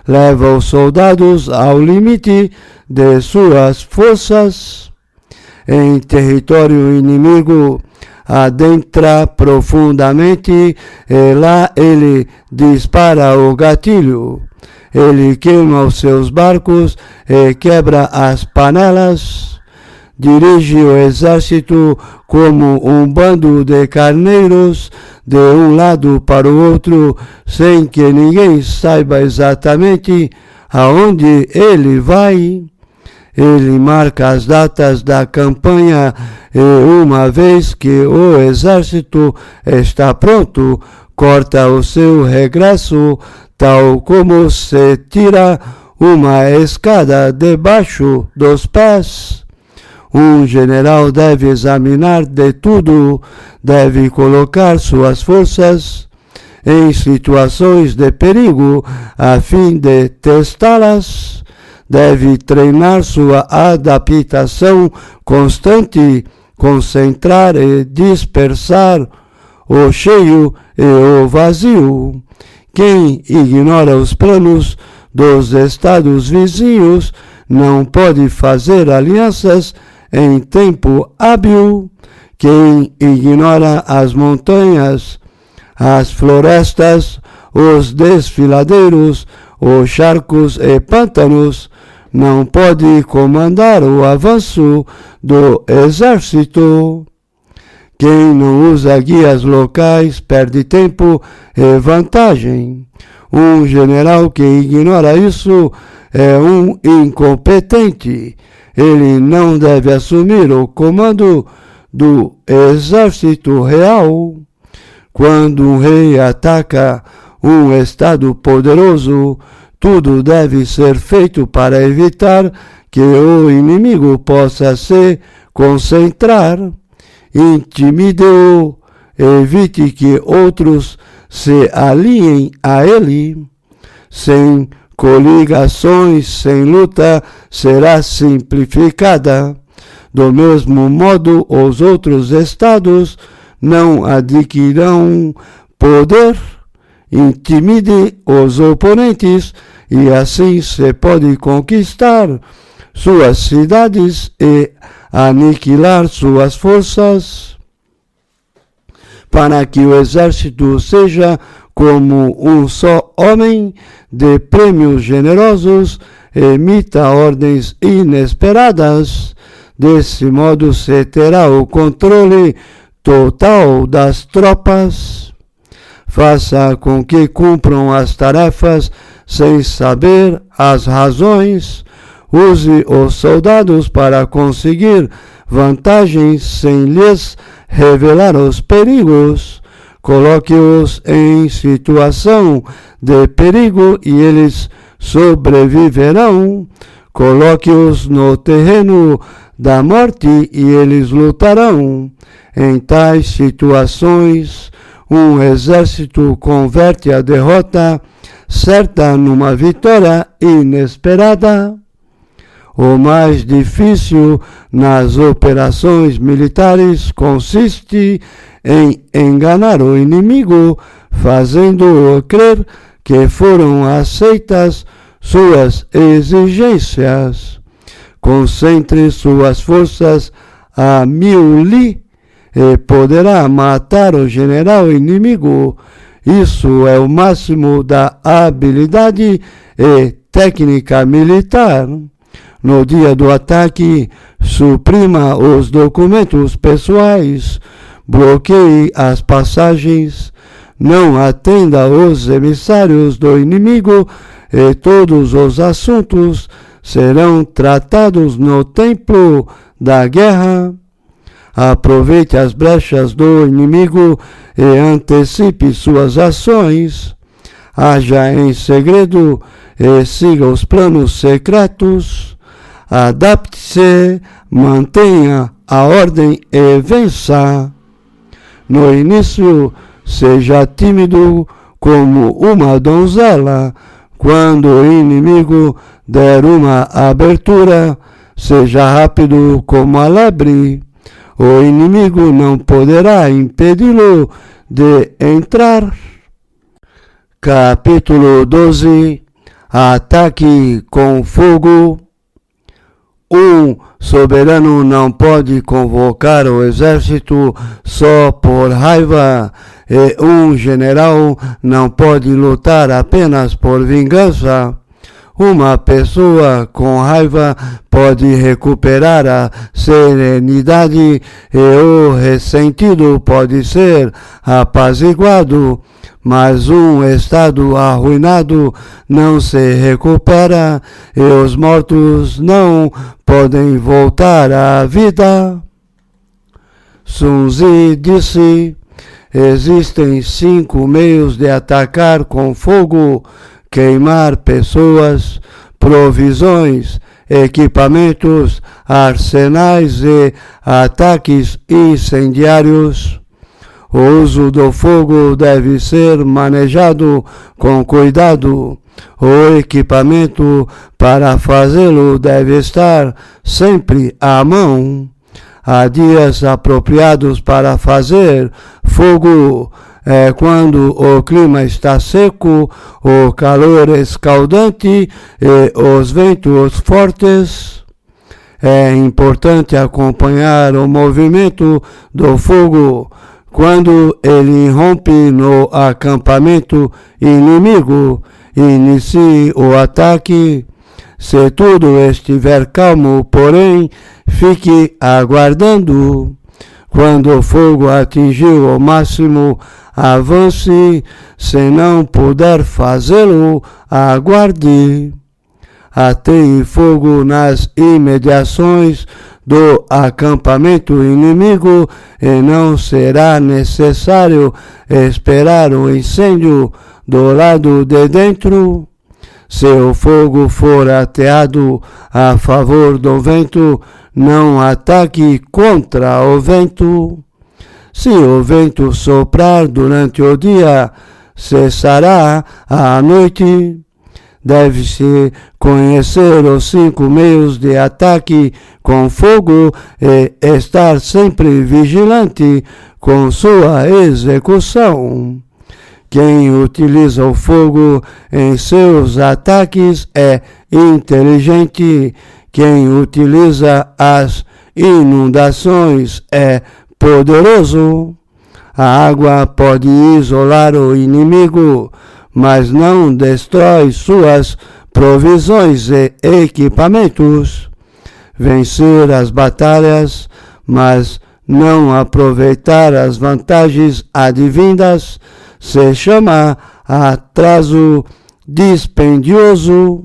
Leva os soldados ao limite de suas forças. Em território inimigo, adentra profundamente e lá ele dispara o gatilho. Ele queima os seus barcos e quebra as panelas. Dirige o exército como um bando de carneiros de um lado para o outro, sem que ninguém saiba exatamente aonde ele vai. Ele marca as datas da campanha e, uma vez que o exército está pronto, corta o seu regresso, tal como se tira uma escada debaixo dos pés. Um general deve examinar de tudo, deve colocar suas forças em situações de perigo, a fim de testá-las. Deve treinar sua adaptação constante, concentrar e dispersar o cheio e o vazio. Quem ignora os planos dos estados vizinhos não pode fazer alianças em tempo hábil. Quem ignora as montanhas, as florestas, os desfiladeiros, os charcos e pântanos, não pode comandar o avanço do exército. Quem não usa guias locais perde tempo e vantagem. Um general que ignora isso é um incompetente. Ele não deve assumir o comando do exército real. Quando um rei ataca um estado poderoso, tudo deve ser feito para evitar que o inimigo possa se concentrar. Intimide-o, evite que outros se aliem a ele. Sem coligações, sem luta, será simplificada. Do mesmo modo, os outros estados não adquirirão poder. Intimide os oponentes e assim se pode conquistar suas cidades e aniquilar suas forças. Para que o exército seja como um só homem, de prêmios generosos, emita ordens inesperadas. Desse modo se terá o controle total das tropas. Faça com que cumpram as tarefas sem saber as razões. Use os soldados para conseguir vantagens sem lhes revelar os perigos. Coloque-os em situação de perigo e eles sobreviverão. Coloque-os no terreno da morte e eles lutarão. Em tais situações, um exército converte a derrota certa numa vitória inesperada. O mais difícil nas operações militares consiste em enganar o inimigo, fazendo-o crer que foram aceitas suas exigências. Concentre suas forças a 1000 li e poderá matar o general inimigo. Isso é o máximo da habilidade e técnica militar. No dia do ataque, suprima os documentos pessoais, bloqueie as passagens, não atenda aos emissários do inimigo e todos os assuntos serão tratados no tempo da guerra. Aproveite as brechas do inimigo e antecipe suas ações. Haja em segredo e siga os planos secretos. Adapte-se, mantenha a ordem e vença. No início, seja tímido como uma donzela. Quando o inimigo der uma abertura, seja rápido como a lebre. O inimigo não poderá impedi-lo de entrar. Capítulo 12. Ataque com fogo. Um soberano não pode convocar o exército só por raiva, e um general não pode lutar apenas por vingança. Uma pessoa com raiva pode recuperar a serenidade e o ressentido pode ser apaziguado, mas um estado arruinado não se recupera e os mortos não podem voltar à vida. Sun Tzu disse: existem 5 meios de atacar com fogo: queimar pessoas, provisões, equipamentos, arsenais e ataques incendiários. O uso do fogo deve ser manejado com cuidado. O equipamento para fazê-lo deve estar sempre à mão. Há dias apropriados para fazer fogo. É quando o clima está seco, o calor escaldante e os ventos fortes. É importante acompanhar o movimento do fogo. Quando ele irrompe no acampamento inimigo, inicie o ataque. Se tudo estiver calmo, porém, fique aguardando. Quando o fogo atingiu o máximo, avance. Se não puder fazê-lo, aguarde. Ateie fogo nas imediações do acampamento inimigo e não será necessário esperar o incêndio do lado de dentro. Se o fogo for ateado a favor do vento, não ataque contra o vento. Se o vento soprar durante o dia, cessará à noite. Deve-se conhecer os 5 meios de ataque com fogo e estar sempre vigilante com sua execução. Quem utiliza o fogo em seus ataques é inteligente. Quem utiliza as inundações é poderoso. A água pode isolar o inimigo, mas não destrói suas provisões e equipamentos. Vencer as batalhas, mas não aproveitar as vantagens advindas, se chama atraso dispendioso.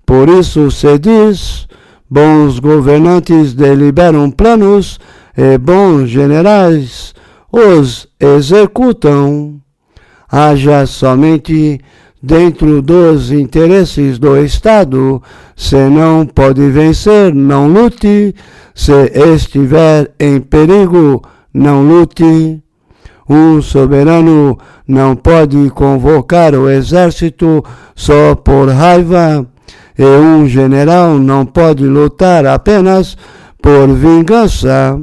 Por isso se diz: bons governantes deliberam planos e bons generais os executam. Haja somente dentro dos interesses do Estado. Se não pode vencer, não lute. Se estiver em perigo, não lute. Um soberano não pode convocar o exército só por raiva, e um general não pode lutar apenas por vingança.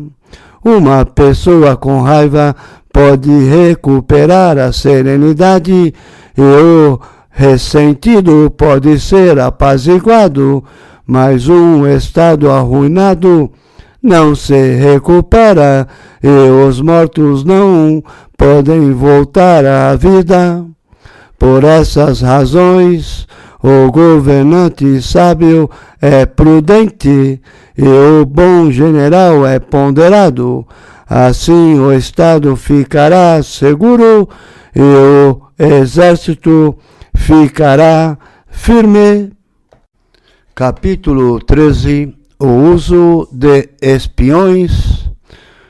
Uma pessoa com raiva pode recuperar a serenidade e o ressentido pode ser apaziguado, mas um estado arruinado não se recupera e os mortos não podem voltar à vida. Por essas razões, o governante sábio é prudente e o bom general é ponderado. Assim o Estado ficará seguro e o exército ficará firme. Capítulo 13. O uso de espiões.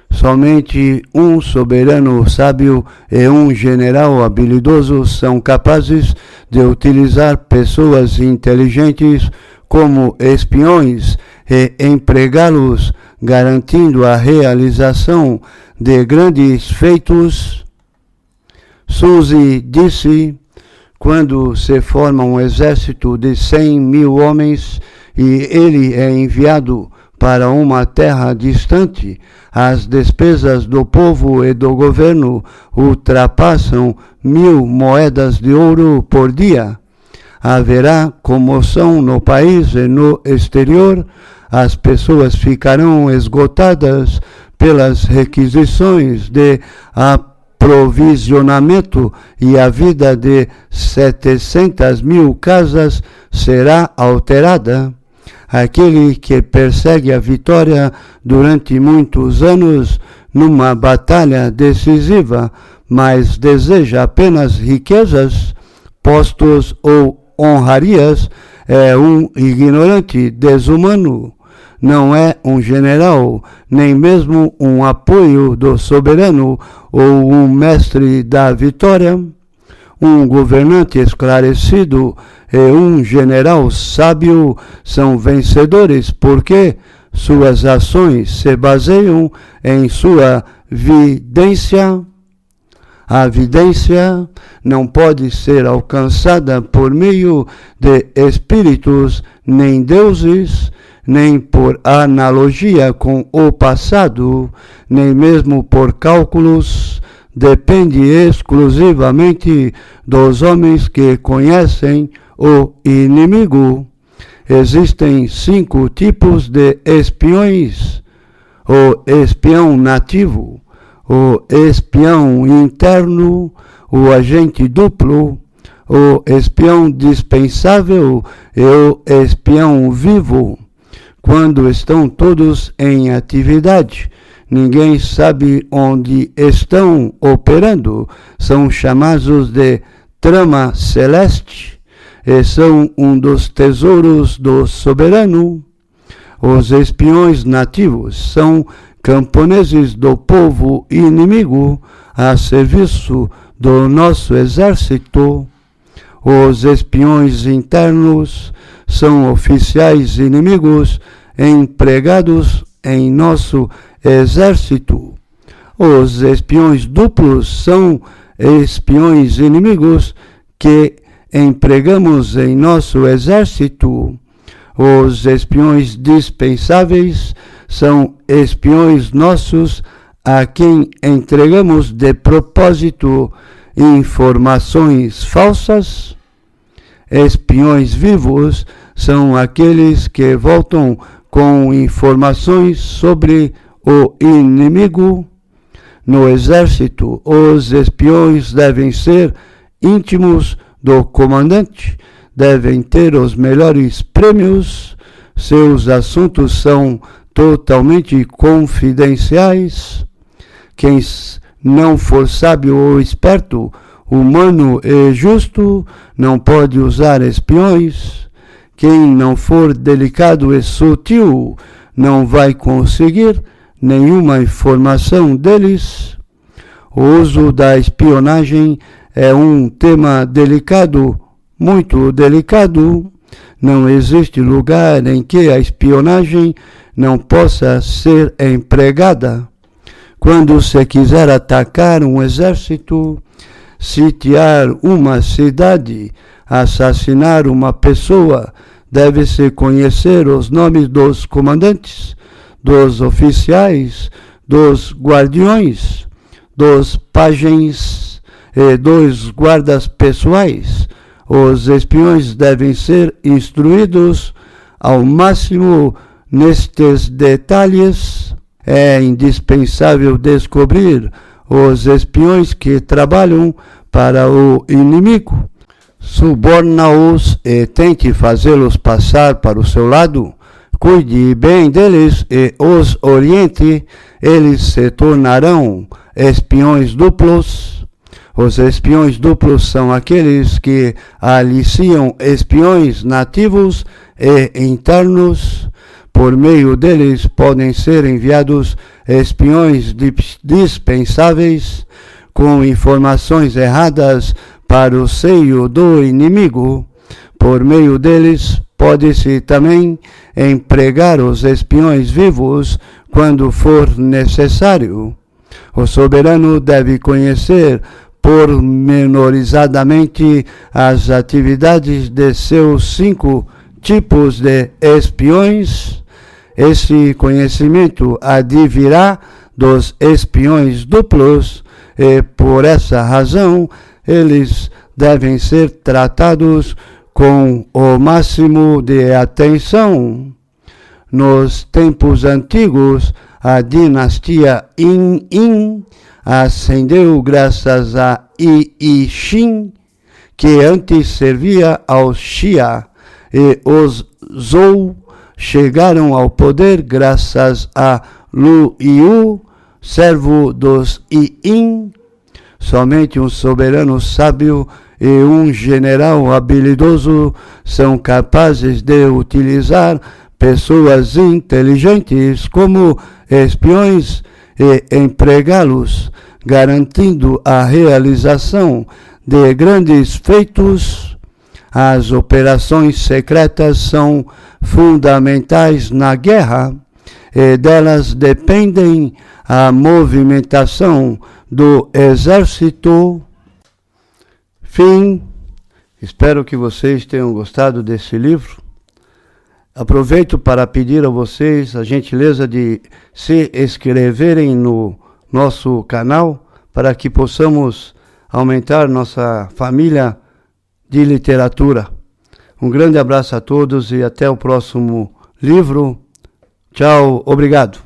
Somente um soberano sábio e um general habilidoso são capazes de utilizar pessoas inteligentes como espiões e empregá-los, garantindo a realização de grandes feitos. Suzy disse: quando se forma um exército de 100.000 homens e ele é enviado para uma terra distante, as despesas do povo e do governo ultrapassam 1.000 moedas de ouro por dia. Haverá comoção no país e no exterior. As pessoas ficarão esgotadas pelas requisições de aprovisionamento e a vida de 700.000 casas será alterada. Aquele que persegue a vitória durante muitos anos numa batalha decisiva, mas deseja apenas riquezas, postos ou honrarias, é um ignorante desumano. Não é um general, nem mesmo um apoio do soberano ou um mestre da vitória. Um governante esclarecido e um general sábio são vencedores porque suas ações se baseiam em sua vidência. A vidência não pode ser alcançada por meio de espíritos, nem deuses, nem por analogia com o passado, nem mesmo por cálculos. Depende exclusivamente dos homens que conhecem o inimigo. Existem 5 tipos de espiões: o espião nativo, o espião interno, o agente duplo, o espião dispensável e o espião vivo. Quando estão todos em atividade, ninguém sabe onde estão operando. São chamados de trama celeste e são um dos tesouros do soberano. Os espiões nativos são camponeses do povo inimigo a serviço do nosso exército. Os espiões internos são oficiais inimigos empregados em nosso exército. Os espiões duplos são espiões inimigos que empregamos em nosso exército. Os espiões dispensáveis são espiões nossos a quem entregamos de propósito informações falsas. Espiões vivos são aqueles que voltam com informações sobre o inimigo. No exército, os espiões devem ser íntimos do comandante, devem ter os melhores prêmios, seus assuntos são totalmente confidenciais. Quem não for sábio ou esperto, humano e justo, não pode usar espiões. Quem não for delicado e sutil, não vai conseguir nenhuma informação deles. O uso da espionagem é um tema delicado, muito delicado. Não existe lugar em que a espionagem não possa ser empregada. Quando se quiser atacar um exército, sitiar uma cidade, assassinar uma pessoa, deve-se conhecer os nomes dos comandantes, dos oficiais, dos guardiões, dos pajens e dos guardas pessoais. Os espiões devem ser instruídos ao máximo nestes detalhes. É indispensável descobrir os espiões que trabalham para o inimigo. Suborna-os e tente fazê-los passar para o seu lado. Cuide bem deles e os oriente. Eles se tornarão espiões duplos. Os espiões duplos são aqueles que aliciam espiões nativos e internos. Por meio deles podem ser enviados espiões dispensáveis com informações erradas para o seio do inimigo. Por meio deles pode-se também empregar os espiões vivos quando for necessário. O soberano deve conhecer pormenorizadamente as atividades de seus 5 tipos de espiões. Esse conhecimento advirá dos espiões duplos e, por essa razão, eles devem ser tratados com o máximo de atenção. Nos tempos antigos, a dinastia In ascendeu graças a I-Shin, que antes servia aos Xia, e os Zhou chegaram ao poder graças a Lu Yu, servo dos Yin. Somente um soberano sábio e um general habilidoso são capazes de utilizar pessoas inteligentes como espiões e empregá-los, garantindo a realização de grandes feitos. As operações secretas são fundamentais na guerra e delas dependem a movimentação do Exército. Fim. Espero que vocês tenham gostado desse livro. Aproveito para pedir a vocês a gentileza de se inscreverem no nosso canal para que possamos aumentar nossa família de literatura. Um grande abraço a todos e até o próximo livro. Tchau, obrigado.